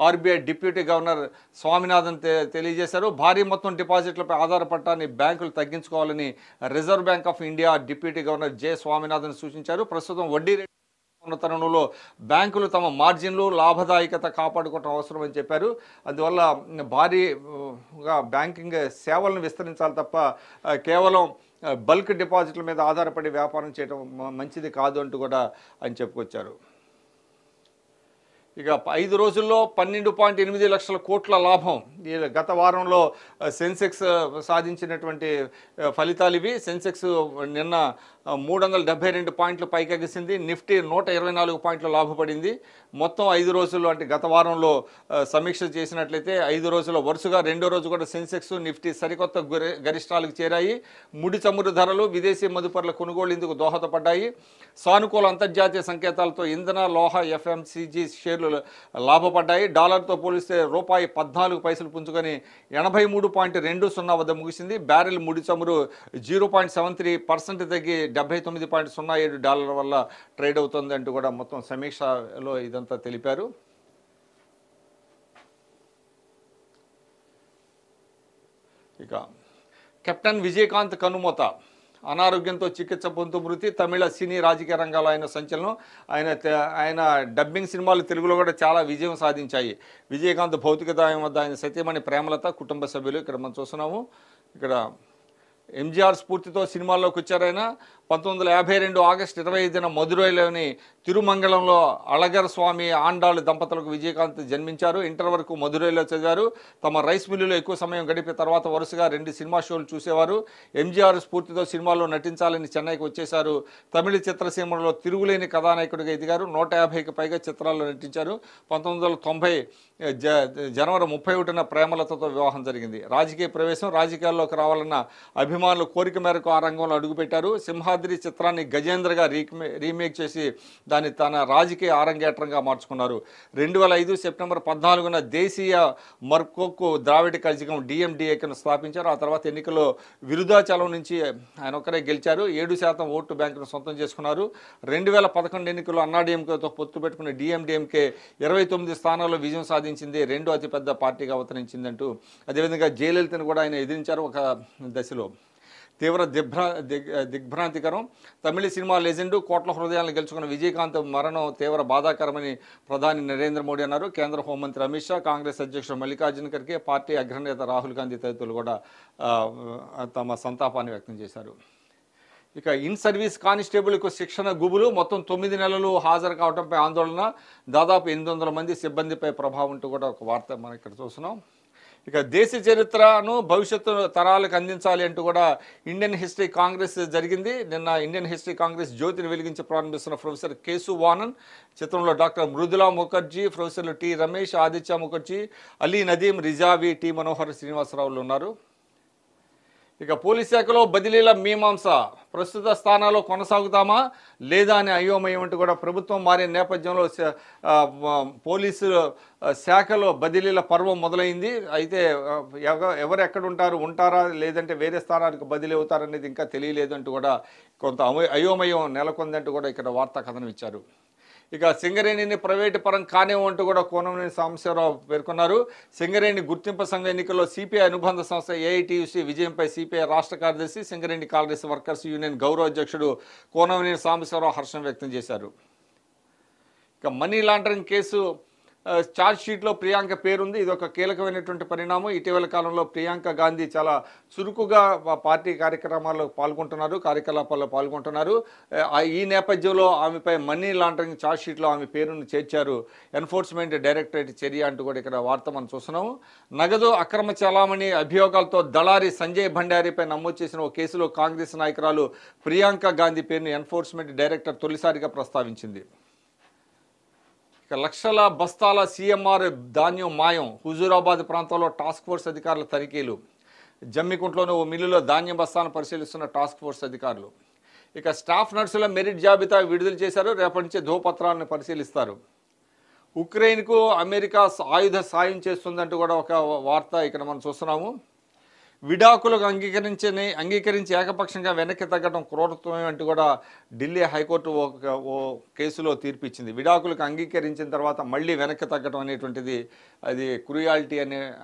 ఆర్బీఐ డిప్యూటీ గవర్నర్ స్వామినాథన్ తెలియజేశారు. భారీ మొత్తం డిపాజిట్లపై ఆధారపడటాన్ని బ్యాంకులు తగ్గించుకోవాలని reserve bank of India deputy governor J Swaminathan సూచించారు. ప్రస్తుతం వడ్డీ ఉన్న తరుణంలో బ్యాంకులు తమ మార్జిన్లు లాభదాయకత కాపాడుకోవటం అవసరమని చెప్పారు. అందువల్ల భారీగా బ్యాంకింగ్ సేవలను విస్తరించాలి తప్ప కేవలం బల్క్ డిపాజిట్ల మీద ఆధారపడి వ్యాపారం చేయడం మంచిది కాదు అంటూ కూడా ఆయన చెప్పుకొచ్చారు. ఇక 5 రోజుల్లో 12.8 లక్షల కోట్ల లాభం. గత వారంలో సెన్సెక్స్ సాధించినటువంటి ఫలితాలు ఇవి. సెన్సెక్స్ నిన్న 372 పాయింట్లు పైకెగిసింది. నిఫ్టీ 124 పాయింట్లు లాభపడింది. మొత్తం 5 రోజుల్లో అంటే గత వారంలో సమీక్ష చేసినట్లయితే 5 రోజుల్లో వరుసగా రెండో రోజు కూడా సెన్సెక్స్ నిఫ్టీ సరికొత్త గరిష్టాలకు చేరాయి. ముడి చమురు ధరలు, విదేశీ మదుపర్ల కొనుగోలు ఇందుకు దోహదపడ్డాయి. సానుకూల అంతర్జాతీయ సంకేతాలతో ఇంధన, లోహ, ఎఫ్ఎంసీజీ షేర్లు లాభపడ్డాయి. డాలర్తో పోలిస్తే రూపాయి 14 పైసలు పుంజుకొని 83.20 వద్ద ముగిసింది. బ్యారెల్ ముడి చమురు 0.73% తగ్గి $79.07 వల్ల ట్రేడ్ అవుతుంది అంటూ కూడా మొత్తం సమీక్షలో ఇదంతా తెలిపారు. ఇక కెప్టెన్ విజయకాంత్ కనుమూత, అనారోగ్యంతో చికిత్స పొందుతూ మృతి. తమిళ సినీ రాజకీయ రంగాల్లో ఆయన సంచలనం. ఆయన డబ్బింగ్ సినిమాలు తెలుగులో కూడా చాలా విజయం సాధించాయి. విజయకాంత్ భౌతికదాయం వద్ద ఆయన సతీమణి ప్రేమలత, కుటుంబ సభ్యులు ఇక్కడ మనం చూస్తున్నాము. ఇక్కడ ఎంజీఆర్ స్ఫూర్తితో సినిమాల్లోకి వచ్చారు ఆయన. 1952 ఆగస్టు 25న మదురైలోని తిరుమంగళంలో అళగర్ స్వామి ఆండాళ్ దంపతులకు విజయకాంత్ జన్మించారు. ఇంటర్ వరకు మదురైలో చదివారు. తమ రైస్ మిల్లులో ఎక్కువ సమయం గడిపిన తర్వాత వరుసగా 2 సినిమా షోలు చూసేవారు. ఎంజీఆర్ స్ఫూర్తితో సినిమాల్లో నటించాలని చెన్నైకి వచ్చేశారు. తమిళ చిత్రసీమలో తిరుగులేని కథానాయకుడిగా ఎదిగారు. 150కి పైగా చిత్రాల్లో నటించారు. 1990 జనవరి 31న ప్రేమలతతో వివాహం జరిగింది. రాజకీయ ప్రవేశం, రాజకీయాల్లోకి రావాలన్న అభిమానుల కోరిక మేరకు ఆ రంగంలో అడుగుపెట్టారు. సింహాద్రి చిత్రాన్ని గజేంద్రగా రీమేక్ చేసి దాన్ని తన రాజకీయ ఆరంగేట్రంగా మార్చుకున్నారు. 2005 సెప్టెంబర్ 14న దేశీయ మర్కోకు ద్రావిడ కళికం డిఎండిఏను స్థాపించారు. ఆ తర్వాత ఎన్నికల్లో విరుదాచలం నుంచి ఆయన ఒక్కరే గెలిచారు. 7% ఓటు బ్యాంకును సొంతం చేసుకున్నారు. 2011 ఎన్నికల్లో అన్నాడీఎంకేతో పొత్తు పెట్టుకున్న డిఎండిఎంకే 29 స్థానాల్లో విజయం సాధించింది. రెండో అతిపెద్ద పార్టీగా అవతరించిందంటూ అదేవిధంగా జయలలితను కూడా ఆయన ఎదిరించారు ఒక దశలో. తీవ్ర దిగ్భ్రాంతికరం. తమిళ సినిమా లెజెండు, కోట్ల హృదయాలను గెలుచుకున్న విజయకాంత్ మరణం తీవ్ర బాధాకరమని ప్రధాని నరేంద్ర మోడీ అన్నారు. కేంద్ర హోంమంత్రి అమిత్ షా, కాంగ్రెస్ అధ్యక్షుడు మల్లికార్జున ఖర్గే, పార్టీ అగ్రనేత రాహుల్ గాంధీ తదితరులు కూడా తమ సంతాపాన్ని వ్యక్తం చేశారు. ఇక ఇన్ సర్వీస్ కానిస్టేబుల్కు శిక్షణ గుబులు. మొత్తం 9 నెలలు హాజరు కావడంపై ఆందోళన. దాదాపు 800 మంది సిబ్బందిపై ప్రభావం అంటూ కూడా ఒక వార్త మనం ఇక్కడ చూస్తున్నాం. ఇక దేశ చరిత్రను భవిష్యత్తు తరాలకు అందించాలి అంటూ కూడా ఇండియన్ హిస్టరీ కాంగ్రెస్ జరిగింది. నిన్న ఇండియన్ హిస్టరీ కాంగ్రెస్ జ్యోతిని వెలిగించి ప్రారంభిస్తున్న ప్రొఫెసర్ కేసు వానన్, చిత్రంలో డాక్టర్ మృదులా ముఖర్జీ, ప్రొఫెసర్లు టి రమేష్, ఆదిత్య ముఖర్జీ, అలీ నదీం, రిజావి, టి మనోహర్ శ్రీనివాసరావులు ఉన్నారు. ఇక పోలీస్ శాఖలో బదిలీల మీమాంస. ప్రస్తుత స్థానాల్లో కొనసాగుతామా లేదా అని అయోమయం అంటూ కూడా ప్రభుత్వం మారిన నేపథ్యంలో పోలీసు శాఖలో బదిలీల పర్వం మొదలైంది. అయితే ఎవరు ఎక్కడ ఉంటారా లేదంటే వేరే స్థానానికి బదిలీ అవుతారనేది ఇంకా తెలియలేదు అంటూ కూడా కొంత అయోమయం నెలకొందంటూ కూడా ఇక్కడ వార్తా కథనం ఇచ్చారు. ఇక సింగరేణిని ప్రైవేటు పరం కానివ్వంటూ కూడా కోనమనేని సాంబశివరావు పేర్కొన్నారు. సింగరేణి గుర్తింపు సంఘ ఎన్నికల్లో సిపిఐ అనుబంధ సంస్థ ఏఐటీయూసీ విజయంపై సిపిఐ రాష్ట్ర కార్యదర్శి, సింగరేణి కాంగ్రెస్ వర్కర్స్ యూనియన్ గౌరవ అధ్యక్షుడు కోనమనేని సాంబశివరావు హర్షం వ్యక్తం చేశారు. ఇక మనీ లాండరింగ్ కేసు ఛార్జ్ షీట్లో ప్రియాంక పేరుంది. ఇది ఒక కీలకమైనటువంటి పరిణామం. ఇటీవల కాలంలో ప్రియాంక గాంధీ చాలా చురుకుగా పార్టీ కార్యకలాపాల్లో పాల్గొంటున్నారు. ఈ నేపథ్యంలో ఆమెపై మనీ లాండరింగ్ ఛార్జ్ షీట్లో ఆమె పేరును చేర్చారు ఎన్ఫోర్స్మెంట్ డైరెక్టరేట్ చర్య అంటూ కూడా ఇక్కడ వార్త మనం చూస్తున్నాము. నగదు అక్రమ చలామణి అభియోగాలతో దళారి సంజయ్ భండారీపై నమోదు చేసిన ఓ కేసులో కాంగ్రెస్ నాయకురాలు ప్రియాంక గాంధీ పేరును ఎన్ఫోర్స్మెంట్ డైరెక్టర్ తొలిసారిగా ప్రస్తావించింది. ఇక లక్షల బస్తాల సీఎంఆర్ ధాన్యం మాయం. హుజూరాబాద్ ప్రాంతంలో టాస్క్ ఫోర్స్ అధికారుల తనిఖీలు. జమ్మికుంటలోని ఓ మిల్లులో ధాన్యం బస్తాలను పరిశీలిస్తున్న టాస్క్ ఫోర్స్ అధికారులు. ఇక స్టాఫ్ నర్సుల మెరిట్ జాబితా విడుదల చేశారు. రేపటి నుంచి ధృవపత్రాలను పరిశీలిస్తారు. ఉక్రెయిన్కు అమెరికా ఆయుధ సాయం చేస్తుందంటూ కూడా ఒక వార్త ఇక్కడ మనం చూస్తున్నాము. విడాకులకు అంగీకరించి ఏకపక్షంగా వెనక్కి తగ్గడం క్రూరత్వమే అంటూ కూడా ఢిల్లీ హైకోర్టు ఓ కేసులో తీర్పు ఇచ్చింది. విడాకులకు అంగీకరించిన తర్వాత మళ్ళీ వెనక్కి తగ్గడం అనేటువంటిది అది క్రూయాలిటీ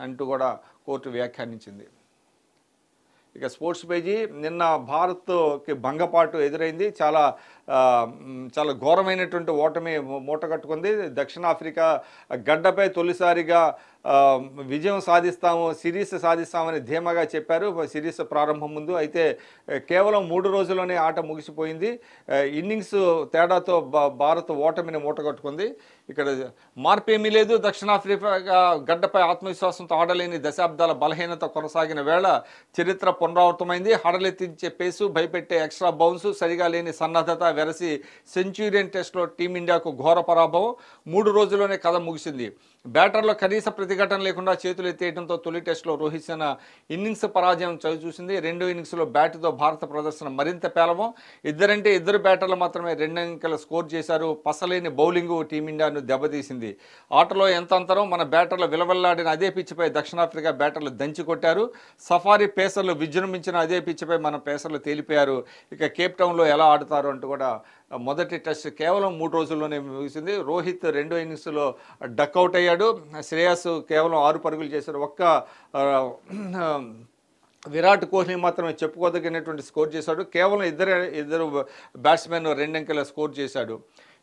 అంటూ కూడా కోర్టు వ్యాఖ్యానించింది. ఇక స్పోర్ట్స్ పేజీ. నిన్న భారత్కి భంగపాటు ఎదురైంది. చాలా ఘోరమైనటువంటి ఓటమి మూటగట్టుకుంది. దక్షిణాఫ్రికా గడ్డపై తొలిసారిగా విజయం సిరీస్ సాధిస్తామని ధీమాగా చెప్పారు సిరీస్ ప్రారంభం ముందు. అయితే కేవలం 3 రోజుల్లోనే ఆట ముగిసిపోయింది. ఇన్నింగ్స్ తేడాతో భారత్ ఓటమిని మూటగట్టుకుంది. ఇక్కడ మార్పేమీ లేదు. దక్షిణాఫ్రికా గడ్డపై ఆత్మవిశ్వాసంతో ఆడలేని దశాబ్దాల బలహీనత కొనసాగిన వేళ చరిత్ర పునరావృతమైంది. హడలెత్తించే పేసు, భయపెట్టే ఎక్స్ట్రా బౌన్స్, సరిగా లేని సన్నద్ధత వెరసి సెంచురియన్ టెస్ట్లో టీమిండియాకు ఘోర పరాభవం. 3 రోజుల్లోనే కథ ముగిసింది. బ్యాటర్లో కనీస ప్రతిఘటన లేకుండా చేతులు ఎత్తేయడంతో తొలి టెస్టులో రోహిత్ శర్మ ఇన్నింగ్స్ పరాజయం చవిచూసింది. రెండో ఇన్నింగ్స్లో బ్యాటుతో భారత ప్రదర్శన మరింత పేలవం. ఇద్దరు బ్యాటర్లు మాత్రమే 2 అంకెల స్కోర్ చేశారు. పసలేని బౌలింగు టీమిండియాను దెబ్బతీసింది. ఆటలో ఎంత అంతరం. మన బ్యాటర్లు విలవల్లాడిన అదే పిచ్చిపై దక్షిణాఫ్రికా బ్యాటర్లు దంచి కొట్టారు. సఫారీ పేసర్లు విజృంభించిన అదే పిచ్చిపై మన పేసర్లు తేలిపోయారు. ఇక కేప్ టౌన్లో ఎలా ఆడుతారు అంటూ కూడా మొదటి టెస్ట్ కేవలం 3 రోజుల్లోనే ముగిసింది. రోహిత్ రెండో ఇన్నింగ్స్లో డక్అవుట్ అయ్యాడు. శ్రేయస్ కేవలం 6 పరుగులు చేశారు. విరాట్ కోహ్లీ మాత్రమే చెప్పుకోదగినటువంటి స్కోర్ చేశాడు. కేవలం ఇద్దరు బ్యాట్స్మెన్ 2 అంకెల స్కోర్ చేశాడు.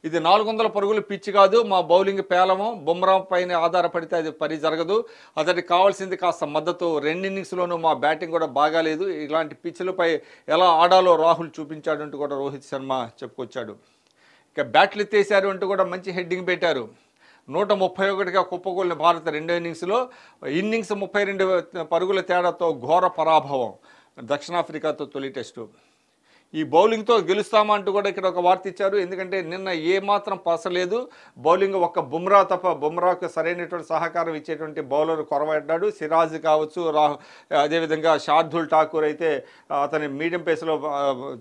ఇది 400 పరుగులు పిచ్చి కాదు, మా బౌలింగ్ పేలము, బుమ్రా పైన ఆధారపడితే అది పని జరగదు, అతనికి కావాల్సింది కాస్త మద్దతు, 2 ఇన్నింగ్స్లోనూ మా బ్యాటింగ్ కూడా బాగాలేదు, ఇలాంటి పిచ్చులపై ఎలా ఆడాలో రాహుల్ చూపించాడు అంటూ కూడా రోహిత్ శర్మ చెప్పుకొచ్చాడు. ఇక బ్యాట్లు ఎత్తేసారు అంటూ కూడా మంచి హెడ్డింగ్ పెట్టారు. 131గా కుప్పకూలిన భారత్ రెండో ఇన్నింగ్స్లో 32 పరుగుల తేడాతో ఘోర పరాభవం దక్షిణాఫ్రికాతో తొలి టెస్టు. ఈ బౌలింగ్తో గెలుస్తామా అంటూ కూడా ఇక్కడ ఒక వార్త ఇచ్చారు. ఎందుకంటే నిన్న ఏమాత్రం పసలేదు బౌలింగ్, ఒక్క బుమ్రా తప్ప. బుమ్రాకు సరైనటువంటి సహకారం ఇచ్చేటువంటి బౌలర్ కొరవడ్డాడు. సిరాజ్ కావచ్చు, అదేవిధంగా శార్దుల్ ఠాకూర్ అయితే అతని మీడియం పేస్లో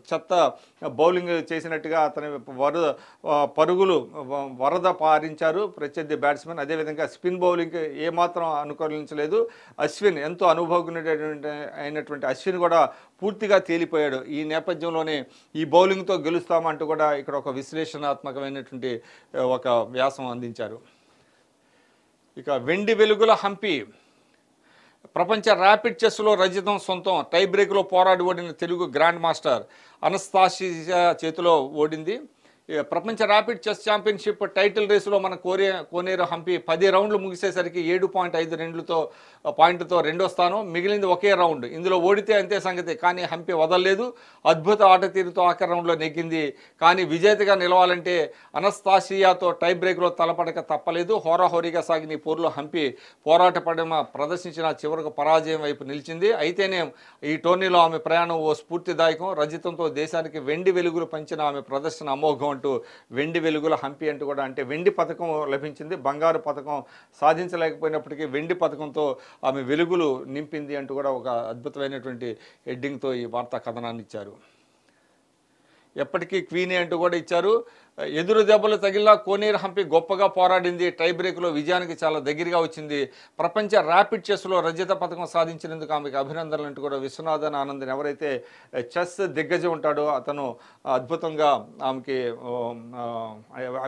చెత్త బౌలింగ్ చేసినట్టుగా అతని పరుగులు వరద పారించారు ప్రత్యర్థి బ్యాట్స్మెన్. అదేవిధంగా స్పిన్ బౌలింగ్ ఏమాత్రం అనుకూలించలేదు. అశ్విన్ ఎంతో అనుభవజ్ఞుడైనటువంటి అయినటువంటి అశ్విన్ కూడా పూర్తిగా తేలిపోయాడు. ఈ నేపథ్యంలోనే ఈ బౌలింగ్తో గెలుస్తామంటూ కూడా ఇక్కడ ఒక విశ్లేషణాత్మకమైనటువంటి ఒక వ్యాసం అందించారు. ఇక వెండి వెలుగుల హంపి, ప్రపంచ ర్యాపిడ్ చెస్లో రజతం సొంతం, టై బ్రేక్లో పోరాడి ఓడిన తెలుగు గ్రాండ్ మాస్టర్ అనస్తాసియా చేతిలో ఓడింది. ప్రపంచ ర్యాపిడ్ చెస్ ఛాంపియన్షిప్ టైటిల్ రేసులో మన కోనేరు హంపి 10 రౌండ్లు ముగిసేసరికి 7.5 పాయింట్తో రెండో స్థానం, మిగిలింది ఒకే రౌండ్. ఇందులో ఓడితే అంతే సంగతి, కానీ హంపి వదలలేదు. అద్భుత ఆట తీరుతో ఆఖరి రౌండ్లో నెగ్గింది. కానీ విజేతగా నిలవాలంటే అనస్తాసియాతో టై బ్రేక్లో తలపడక తప్పలేదు. హోరాహోరీగా సాగిన ఈ పోరులో హంపి పోరాట పడమ ప్రదర్శించిన చివరకు పరాజయం వైపు నిలిచింది. అయితేనే ఈ టోర్నీలో ఆమె ప్రయాణం ఓ స్ఫూర్తిదాయకం. రజతంతో దేశానికి వెండి వెలుగులు పంచిన ఆమె ప్రదర్శన అమోఘం అంటూ వెండి వెలుగుల హంపి అంటూ కూడా, అంటే వెండి పథకం లభించింది, బంగారు పథకం సాధించలేకపోయినప్పటికీ వెండి పథకంతో ఆమె వెలుగులు నింపింది అంటూ కూడా ఒక అద్భుతమైనటువంటి హెడ్డింగ్తో ఈ వార్తా కథనాన్ని ఇచ్చారు. ఎప్పటికీ క్వీనే అంటూ కూడా ఇచ్చారు. ఎదురు దెబ్బలు తగిలినా కోనేరు హంపి గొప్పగా పోరాడింది, టై బ్రేక్లో విజయానికి చాలా దగ్గరగా వచ్చింది. ప్రపంచ ర్యాపిడ్ చెస్లో రజత పథకం సాధించినందుకు ఆమెకు అభినందనలు అంటూ కూడా విశ్వనాథన్ ఆనందన్ ఎవరైతే చెస్ దిగ్గజం ఉంటాడో అతను అద్భుతంగా ఆమెకి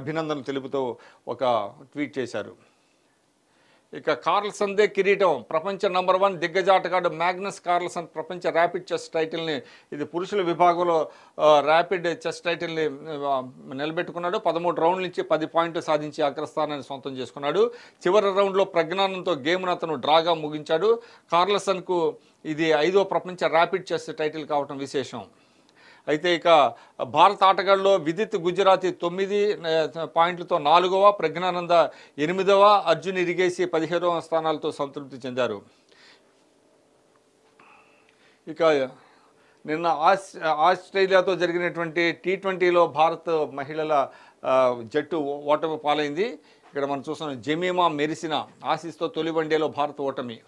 అభినందనలు తెలుపుతూ ఒక ట్వీట్ చేశారు. ఇక కార్ల్సన్దే కిరీటం, ప్రపంచ నంబర్ 1 దిగ్గజాటగాడు మ్యాగ్నస్ కార్ల్సన్ ప్రపంచ ర్యాపిడ్ చెస్ టైటిల్ని, ఇది పురుషుల విభాగంలో ర్యాపిడ్ చెస్ టైటిల్ని నిలబెట్టుకున్నాడు. 13 రౌండ్ల నుంచి 10 పాయింట్లు సాధించి అగ్రస్థానాన్ని సొంతం చేసుకున్నాడు. చివరి రౌండ్లో ప్రజ్ఞానంతో గేమ్ను అతను డ్రాగా ముగించాడు. కార్ల్సన్కు ఇది 5వ ప్రపంచ ర్యాపిడ్ చెస్ టైటిల్ కావటం విశేషం. అయితే ఇక భారత ఆటగాళ్ళలో విదిత్ గుజరాతీ 9 పాయింట్లతో 4వ, ప్రజ్ఞానంద 8వ, అర్జున్ ఇరిగేసి 15వ స్థానాలతో సంతృప్తి చెందారు. ఇక నిన్న ఆస్ట్రేలియాతో జరిగినటువంటి T20లో భారత్ మహిళల జట్టు ఓటమి పాలైంది. ఇక్కడ మనం చూస్తున్నాం, జమీమా మెరిసిన ఆసీస్తో తొలి వన్డేలో భారత్ ఓటమి.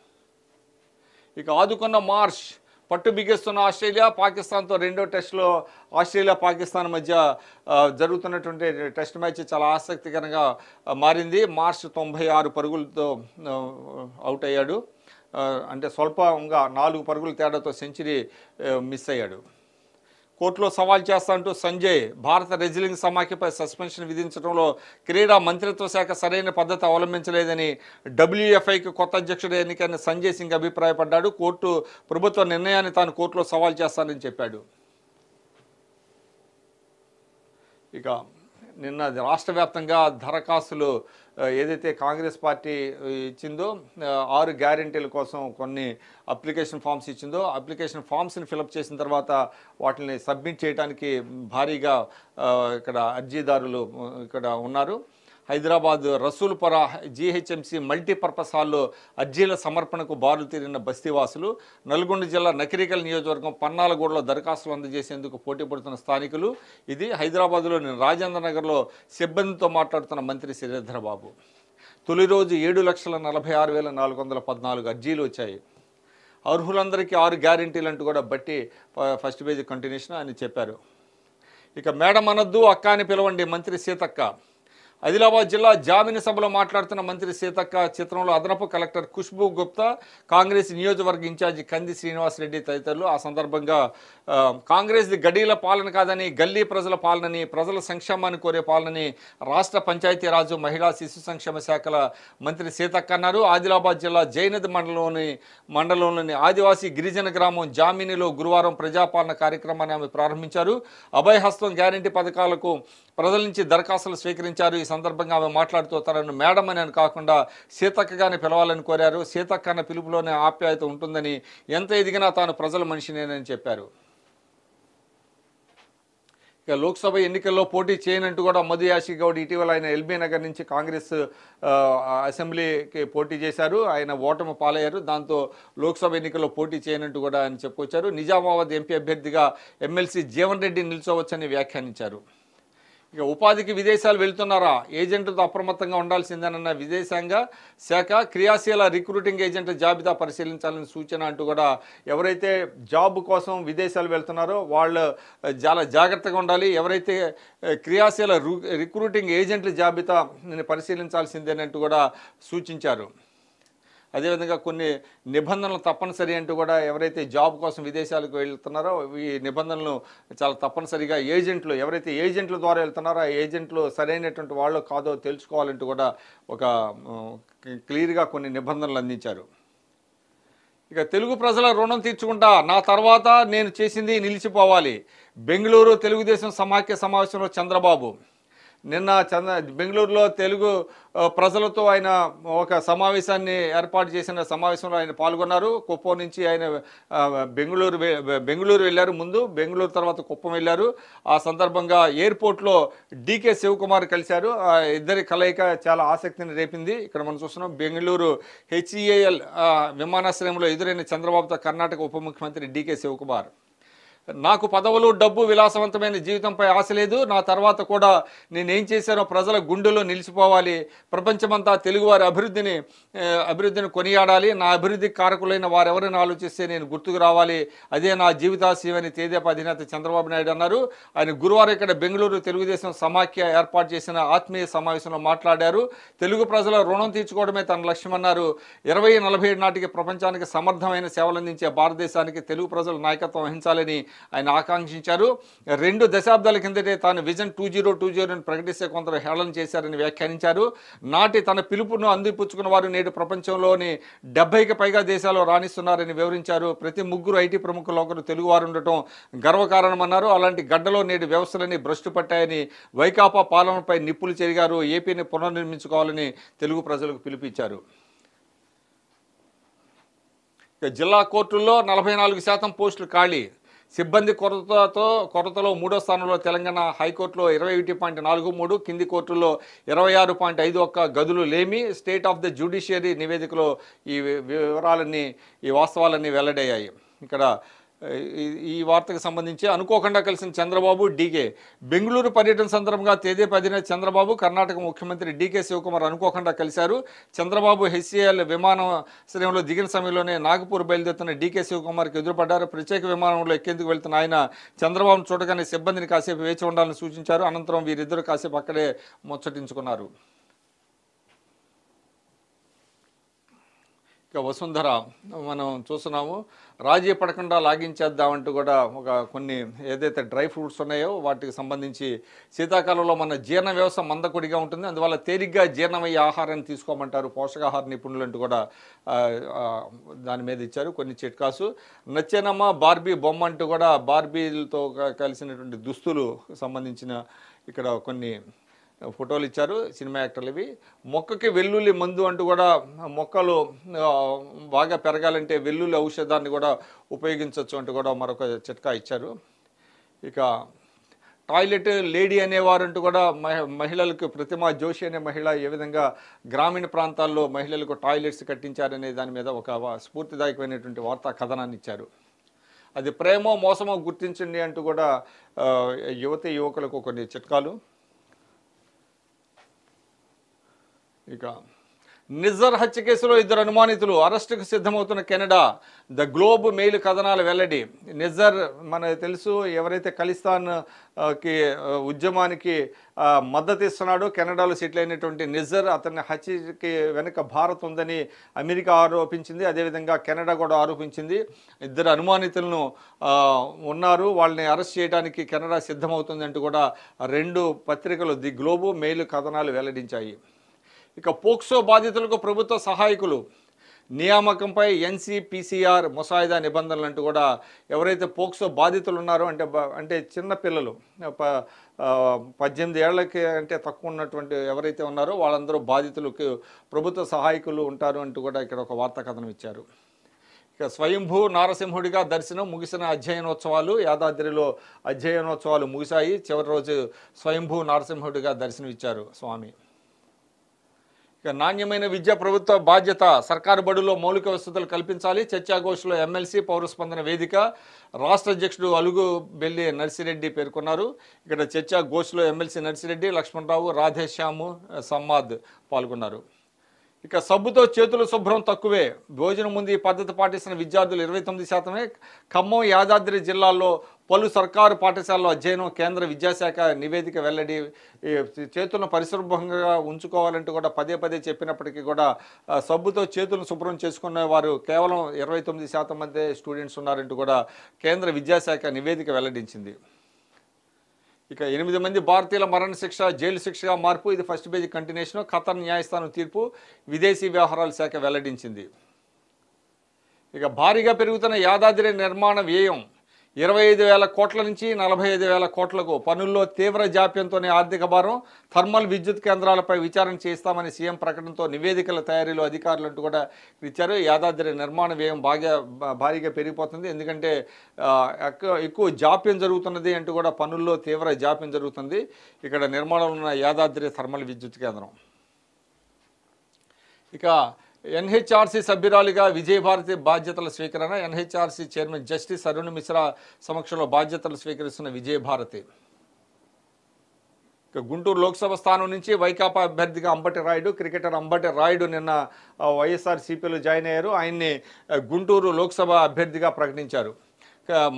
ఇక ఆదుకున్న మార్ష్, పట్టు బిగిస్తున్న ఆస్ట్రేలియా, పాకిస్తాన్తో రెండో టెస్ట్లో ఆస్ట్రేలియా పాకిస్తాన్ మధ్య జరుగుతున్నటువంటి టెస్ట్ మ్యాచ్ చాలా ఆసక్తికరంగా మారింది. మార్ష్ 96 పరుగులతో అవుట్ అయ్యాడు. అంటే స్వల్పంగా 4 పరుగుల తేడాతో సెంచరీ మిస్ అయ్యాడు. కోర్టులో సవాల్ చేస్తా అంటూ సంజయ్, భారత రెజ్లింగ్ సమాఖ్యపై సస్పెన్షన్ విధించడంలో క్రీడా మంత్రిత్వ శాఖ సరైన పద్ధతి అవలంబించలేదని WFIకి కొత్త అధ్యక్షుడు ఎన్నికైన సంజయ్ సింగ్ అభిప్రాయపడ్డాడు. కోర్టు ప్రభుత్వ నిర్ణయాన్ని తాను కోర్టులో సవాల్ చేస్తానని చెప్పాడు. ఇక నిన్న రాష్ట్ర వ్యాప్తంగా దరఖాస్తులు ఏదైతే కాంగ్రెస్ పార్టీ ఇచ్చిందో 6 గ్యారెంటీల కోసం కొన్ని అప్లికేషన్ ఫామ్స్ ఇచ్చిందో, అప్లికేషన్ ఫామ్స్ని ఫిలప్ చేసిన తర్వాత వాటిని సబ్మిట్ చేయడానికి భారీగా ఇక్కడ అర్జీదారులు ఇక్కడ ఉన్నారు. హైదరాబాద్ రసూల్పుర GHMC మల్టీపర్పస్ హాల్లో అర్జీల సమర్పణకు బారులు తీరిన బస్తీవాసులు. నల్గొండ జిల్లా నకిరేకల్ నియోజకవర్గం పన్నాలగూడలో దరఖాస్తులు అందజేసేందుకు పోటీ పడుతున్న స్థానికులు. ఇది హైదరాబాద్లోని రాజేంద్ర నగర్లో సిబ్బందితో మాట్లాడుతున్న మంత్రి శ్రీధరబాబు. తొలి రోజు 7,46,414 అర్జీలు వచ్చాయి. అర్హులందరికీ 6 గ్యారెంటీలు అంటూ కూడా బట్టి ఫస్ట్ పేజీ కంటిన్యూషన్ అని చెప్పారు. ఇక మేడం అనొద్దు, అక్క అని పిలవండి, మంత్రి సీతక్క. ఆదిలాబాద్ జిల్లా జామిని సభలో మాట్లాడుతున్న మంత్రి సీతక్క చిత్రంలో అదనపు కలెక్టర్ ఖుష్బూ గుప్తా, కాంగ్రెస్ నియోజకవర్గ ఇన్ఛార్జి కంది శ్రీనివాసరెడ్డి తదితరులు. ఆ సందర్భంగా కాంగ్రెస్ది గడీల పాలన కాదని, గల్లీ ప్రజల పాలనని, ప్రజల సంక్షేమాన్ని కోరే పాలనని రాష్ట్ర పంచాయతీరాజు మహిళా శిశు సంక్షేమ శాఖల మంత్రి సీతక్క అన్నారు. ఆదిలాబాద్ జిల్లా జైనద్ మండలంలోని ఆదివాసీ గిరిజన గ్రామం జామినిలో గురువారం ప్రజాపాలన కార్యక్రమాన్ని ఆమె ప్రారంభించారు. అభయహస్తం గ్యారంటీ పథకాలకు ప్రజల నుంచి దరఖాస్తులు స్వీకరించారు. ఈ సందర్భంగా ఆమె మాట్లాడుతూ తనను మేడం అని కాకుండా సీతక్కగానే పిలవాలని కోరారు. సీతక్క అన్న పిలుపులోనే ఆప్యాయత ఉంటుందని, ఎంత ఎదిగినా తాను ప్రజల మనిషినేనని చెప్పారు. ఇక లోక్సభ ఎన్నికల్లో పోటీ చేయనంటూ కూడా మధు యాషి గౌడ్ ఇటీవల ఆయన ఎల్బీ నగర్ నుంచి కాంగ్రెస్ అసెంబ్లీకి పోటీ చేశారు. ఆయన ఓటమి పాలయ్యారు. దాంతో లోక్సభ ఎన్నికల్లో పోటీ చేయనంటూ కూడా ఆయన చెప్పుకొచ్చారు. నిజామాబాద్ ఎంపీ అభ్యర్థిగా ఎమ్మెల్సీ జీవన్ రెడ్డి నిల్చోవచ్చని వ్యాఖ్యానించారు. ఇక ఉపాధికి విదేశాలు వెళ్తున్నారా, ఏజెంట్లతో అప్రమత్తంగా ఉండాల్సిందేనన్న విదేశాంగ శాఖ క్రియాశీల రిక్రూటింగ్ ఏజెంట్ జాబితా పరిశీలించాలని సూచన అంటూ కూడా ఎవరైతే జాబ్ కోసం విదేశాలు వెళ్తున్నారో వాళ్ళు చాలా జాగ్రత్తగా ఉండాలి. ఎవరైతే క్రియాశీల రిక్రూటింగ్ ఏజెంట్ల జాబితా పరిశీలించాల్సిందేనంటూ కూడా సూచించారు. అదేవిధంగా కొన్ని నిబంధనలు తప్పనిసరి అంటూ కూడా ఎవరైతే జాబ్ కోసం విదేశాలకు వెళ్తున్నారో ఈ నిబంధనలు చాలా తప్పనిసరిగా ఎవరైతే ఏజెంట్ల ద్వారా వెళ్తున్నారో ఆ ఏజెంట్లు సరైనటువంటి వాళ్ళు కాదో తెలుసుకోవాలంటూ కూడా ఒక క్లియర్గా కొన్ని నిబంధనలు అందించారు. ఇక తెలుగు ప్రజల రుణం తీర్చుకుంటా, నా తర్వాత నేను చేసింది నిలిచిపోవాలి. బెంగళూరు తెలుగుదేశం సమాఖ్య సమావేశంలో చంద్రబాబు నిన్న బెంగళూరులో తెలుగు ప్రజలతో ఆయన ఒక సమావేశాన్ని ఏర్పాటు చేసిన సమావేశంలో ఆయన పాల్గొన్నారు. కుప్పం నుంచి ఆయన బెంగళూరు వెళ్ళారు. ముందు బెంగళూరు తర్వాత కుప్పం వెళ్ళారు. ఆ సందర్భంగా ఎయిర్పోర్ట్లో డీకే శివకుమార్ కలిశారు. ఇద్దరి కలయిక చాలా ఆసక్తిని రేపింది. ఇక్కడ మనం చూస్తున్నాం బెంగళూరు HEAL విమానాశ్రయంలో ఎదురైన చంద్రబాబుతో కర్ణాటక ఉప ముఖ్యమంత్రి డీకే శివకుమార్, నాకు పదవులు, డబ్బు, విలాసవంతమైన జీవితంపై ఆశ లేదు. నా తర్వాత కూడా నేనేం చేశానో ప్రజల గుండెలో నిలిచిపోవాలి. ప్రపంచమంతా తెలుగువారి అభివృద్ధిని కొనియాడాలి. నా అభివృద్ధికి కారకులైన వారెవరిని ఆలోచిస్తే నేను గుర్తుకు రావాలి. అదే నా జీవితాశయమని తెదేపా అధినేత చంద్రబాబు నాయుడు అన్నారు. ఆయన గురువారం ఇక్కడ బెంగళూరు తెలుగుదేశం సమాఖ్య ఏర్పాటు చేసిన ఆత్మీయ సమావేశంలో మాట్లాడారు. తెలుగు ప్రజల రుణం తీర్చుకోవడమే తన లక్ష్యమన్నారు. 2047 నాటికి ప్రపంచానికి సమర్థమైన సేవలందించే భారతదేశానికి తెలుగు ప్రజలు నాయకత్వం వహించాలని ఆయన ఆకాంక్షించారు. 2 దశాబ్దాల కిందటే తాను విజన్ 2020 ప్రకటిస్తే కొందరు హేళన చేశారని వ్యాఖ్యానించారు. నాటి తన పిలుపును అందిపుచ్చుకున్న వారు నేడు ప్రపంచంలోని 70కి పైగా దేశాల్లో రాణిస్తున్నారని వివరించారు. ప్రతి 3 ఐటీ ప్రముఖులు ఒకరు తెలుగువారు ఉండటం గర్వకారణమన్నారు. అలాంటి గడ్డలో నేడు వ్యవస్థలన్నీ భ్రష్టు పట్టాయని, వైకాపా పాలనపై నిప్పులు చెరిగారు. ఏపీని పునర్నిర్మించుకోవాలని తెలుగు ప్రజలకు పిలుపిచ్చారు. జిల్లా కోర్టుల్లో 44% పోస్టులు ఖాళీ. సిబ్బంది కొరతలో 3వ స్థానంలో తెలంగాణ. హైకోర్టులో 21.43, కింది కోర్టుల్లో 26.51 గదులు లేమి. స్టేట్ ఆఫ్ ద జ్యుడిషియరీ నివేదికలో ఈ వాస్తవాలన్నీ వెల్లడయ్యాయి. ఇక్కడ ఈ వార్తకు సంబంధించి అనుకోకుండా కలిసిన చంద్రబాబు, డీకే బెంగళూరు పర్యటన సందర్భంగా తెదేపా అధినేత చంద్రబాబు, కర్ణాటక ముఖ్యమంత్రి డీకే శివకుమార్ అనుకోకుండా కలిశారు. చంద్రబాబు HCL విమానాశ్రయంలో దిగిన సమయంలోనే నాగపూర్ బయలుదేరుతున్న డీకే శివకుమార్కి ఎదురుపడ్డారు. ప్రత్యేక విమానంలో ఎక్కేందుకు వెళ్తున్న ఆయన చంద్రబాబును చూడగానే సిబ్బందిని కాసేపు వేచి ఉండాలని సూచించారు. అనంతరం వీరిద్దరు కాసేపు అక్కడే ముచ్చటించుకున్నారు. ఇక వసుంధర మనం చూస్తున్నాము, రాజీ పడకుండా లాగించేద్దామంటూ కూడా కొన్ని ఏదైతే డ్రై ఫ్రూట్స్ ఉన్నాయో వాటికి సంబంధించి శీతాకాలంలో మన జీర్ణ వ్యవస్థ మందకొడిగా ఉంటుంది. అందువల్ల తేలిగ్గా జీర్ణమయ్యే ఆహారాన్ని తీసుకోమంటారు పోషకాహార నిపుణులు అంటూ కూడా దాని మీద ఇచ్చారు కొన్ని చిట్కాసు. నచ్చేనమ్మ బార్బీ బొమ్మ అంటూ కూడా బార్బీలతో కలిసినటువంటి దుస్తులు సంబంధించిన ఇక్కడ కొన్ని ఫోటోలు ఇచ్చారు సినిమా యాక్టర్లు. ఇవి మొక్కకి వెల్లుల్లి మందు అంటూ కూడా మొక్కలు బాగా పెరగాలంటే వెల్లుల్లి ఔషధాన్ని కూడా ఉపయోగించవచ్చు అంటూ కూడా మరొక చిట్కా ఇచ్చారు. ఇక టాయిలెట్ లేడీ అనేవారంటూ కూడా మహిళలకు ప్రతిమా జోషి అనే మహిళ ఏ విధంగా గ్రామీణ ప్రాంతాల్లో మహిళలకు టాయిలెట్స్ కట్టించారనే దాని మీద ఒక స్ఫూర్తిదాయకమైనటువంటి వార్తా కథనాన్ని ఇచ్చారు. అది ప్రేమో మోసమో గుర్తించండి అంటూ కూడా యువకులకు కొన్ని చిట్కాలు. ఇక నిజర్ హత్య కేసులో 2 అనుమానితులు అరెస్టుకు సిద్ధమవుతున్న కెనడా. ద గ్లోబ్ మెయిల్ కథనాల వెల్లడి. నిజర్ మనకు తెలుసు, ఎవరైతే ఖలిస్తాన్ కి ఉద్యమానికి మద్దతు ఇస్తున్నాడో కెనడాలో సెటిల్ అయినటువంటి నిజర్, అతన్ని హత్యకి వెనుక భారత్ ఉందని అమెరికా ఆరోపించింది. అదేవిధంగా కెనడా కూడా ఆరోపించింది. 2 అనుమానితులను ఉన్నారు, వాళ్ళని అరెస్ట్ చేయడానికి కెనడా సిద్ధమవుతుంది అంటూ కూడా 2 పత్రికలు ది గ్లోబ్ మెయిల్ కథనాలు వెల్లడించాయి. ఇక పోక్సో బాధితులకు ప్రభుత్వ సహాయకులు నియామకంపై ఎన్సిపిసిఆర్ ముసాయిదా నిబంధనలు అంటూ కూడా ఎవరైతే పోక్సో బాధితులు ఉన్నారో అంటే చిన్న పిల్లలు 18 ఏళ్లకి అంటే తక్కువ ఉన్నటువంటి ఎవరైతే ఉన్నారో వాళ్ళందరూ బాధితులకు ప్రభుత్వ సహాయకులు ఉంటారు అంటూ కూడా ఇక్కడ ఒక వార్తా కథనం ఇచ్చారు. ఇక స్వయంభూ నారసింహుడిగా దర్శనం ముగిసిన అధ్యయనోత్సవాలు. యాదాద్రిలో అధ్యయనోత్సవాలు ముగిశాయి. చివరి రోజు స్వయంభూ నారసింహుడిగా దర్శనం ఇచ్చారు స్వామి. ఇక నాణ్యమైన విద్య ప్రభుత్వ బాధ్యత. సర్కారు బడుల్లో మౌలిక వసతులు కల్పించాలి. చర్చాగోష్ఠిలో ఎమ్మెల్సీ పౌరస్పందన వేదిక రాష్ట్ర అధ్యక్షుడు అలుగు బెల్లి నర్సిరెడ్డి పేర్కొన్నారు. ఇక్కడ చర్చాగోష్ఠిలో ఎమ్మెల్సీ నర్సిరెడ్డి, లక్ష్మణరావు, రాధేశ్యాము, సమ్మాద్ పాల్గొన్నారు. ఇక సబ్బుతో చేతులు శుభ్రం తక్కువే. భోజనం ముందు ఈ పద్ధతి పాటిస్తున్న విద్యార్థులు 29%. ఖమ్మం, యాదాద్రి జిల్లాల్లో పలు సర్కారు పాఠశాలలో అధ్యయనం. కేంద్ర విద్యాశాఖ నివేదిక వెల్లడి. చేతులను పరిశుభ్రంగా ఉంచుకోవాలంటూ కూడా పదే చెప్పినప్పటికీ కూడా సబ్బుతో చేతులను శుభ్రం చేసుకునే వారు కేవలం 29% మంది స్టూడెంట్స్ ఉన్నారంటూ కూడా కేంద్ర విద్యాశాఖ నివేదిక వెల్లడించింది. ఇక 8 మంది భారతీయుల మరణ శిక్ష జైలు శిక్షగా మార్పు. ఇది ఫస్ట్ పేజీ కంటిన్యూషన్. ఖతర్ న్యాయస్థానం తీర్పు విదేశీ వ్యవహారాల శాఖ వెల్లడించింది. ఇక భారీగా పెరుగుతున్న యాదాద్రి నిర్మాణ వ్యయం 25,000 కోట్ల నుంచి 45,000 కోట్లకు. పనుల్లో తీవ్ర జాప్యంతోనే ఆర్థిక భారం. థర్మల్ విద్యుత్ కేంద్రాలపై విచారణ చేస్తామని సీఎం ప్రకటనతో నివేదికల తయారీలో అధికారులు అంటూ కూడా ఇచ్చారు. యాదాద్రి నిర్మాణ వ్యయం భారీగా పెరిగిపోతుంది. ఎందుకంటే ఎక్కువ జాప్యం జరుగుతున్నది అంటూ కూడా పనుల్లో తీవ్ర జాప్యం జరుగుతుంది. ఇక్కడ నిర్మాణంలో ఉన్న యాదాద్రి థర్మల్ విద్యుత్ కేంద్రం. ఇక ఎన్హెచ్ఆర్సీ సభ్యురాలిగా విజయభారతి బాధ్యతల స్వీకరణ. NHRC chairman justice Arun Mishra సమక్షంలో బాధ్యతలు స్వీకరిస్తున్న విజయభారతి. ఇక గుంటూరు లోక్సభ స్థానం నుంచి వైకాపా అభ్యర్థిగా అంబటి రాయుడు. క్రికెటర్ అంబటి రాయుడు నిన్న వైఎస్ఆర్సీపీలో జాయిన్ అయ్యారు. ఆయన్ని గుంటూరు లోక్సభ అభ్యర్థిగా ప్రకటించారు.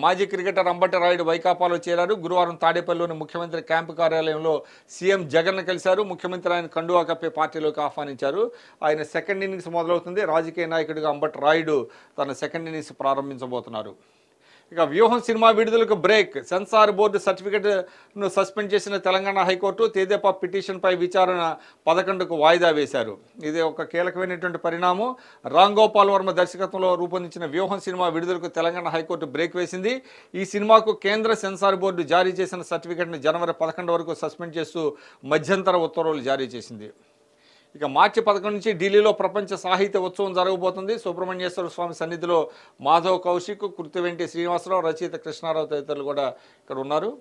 మాజీ క్రికెటర్ అంబటి రాయుడు వైకాపాలో చేరారు. గురువారం తాడేపల్లిలోని ముఖ్యమంత్రి క్యాంపు కార్యాలయంలో సీఎం జగన్ కలిశారు. ముఖ్యమంత్రి ఆయన కండువా కప్పి పార్టీలోకి ఆహ్వానించారు. ఆయన సెకండ్ ఇన్నింగ్స్ మొదలవుతుంది. రాజకీయ నాయకుడిగా అంబటి రాయుడు తన సెకండ్ ఇన్నింగ్స్ ప్రారంభించబోతున్నారు. ఇక వ్యూహం సినిమా విడుదలకు బ్రేక్. సెన్సార్ బోర్డు సర్టిఫికెట్ను సస్పెండ్ చేసిన తెలంగాణ హైకోర్టు తెదేపా పిటిషన్పై విచారణ 11కు వాయిదా వేశారు. ఇది ఒక కీలకమైనటువంటి పరిణామం. రామ్ గోపాల్ వర్మ దర్శకత్వంలో రూపొందించిన వ్యూహం సినిమా విడుదలకు తెలంగాణ హైకోర్టు బ్రేక్ వేసింది. ఈ సినిమాకు కేంద్ర సెన్సార్ బోర్డు జారీ చేసిన సర్టిఫికెట్ను జనవరి 11 వరకు సస్పెండ్ చేస్తూ మధ్యంతర ఉత్తర్వులు జారీ చేసింది. ఇక మార్చి 11 నుంచి ఢిల్లీలో ప్రపంచ సాహిత్య ఉత్సవం జరగబోతుంది. సుబ్రహ్మణ్యేశ్వర స్వామి సన్నిధిలో మాధవ్ కౌశిక్, కృతివెంటి శ్రీనివాసరావు, రచయిత కృష్ణారావు తదితరులు కూడా ఇక్కడ ఉన్నారు.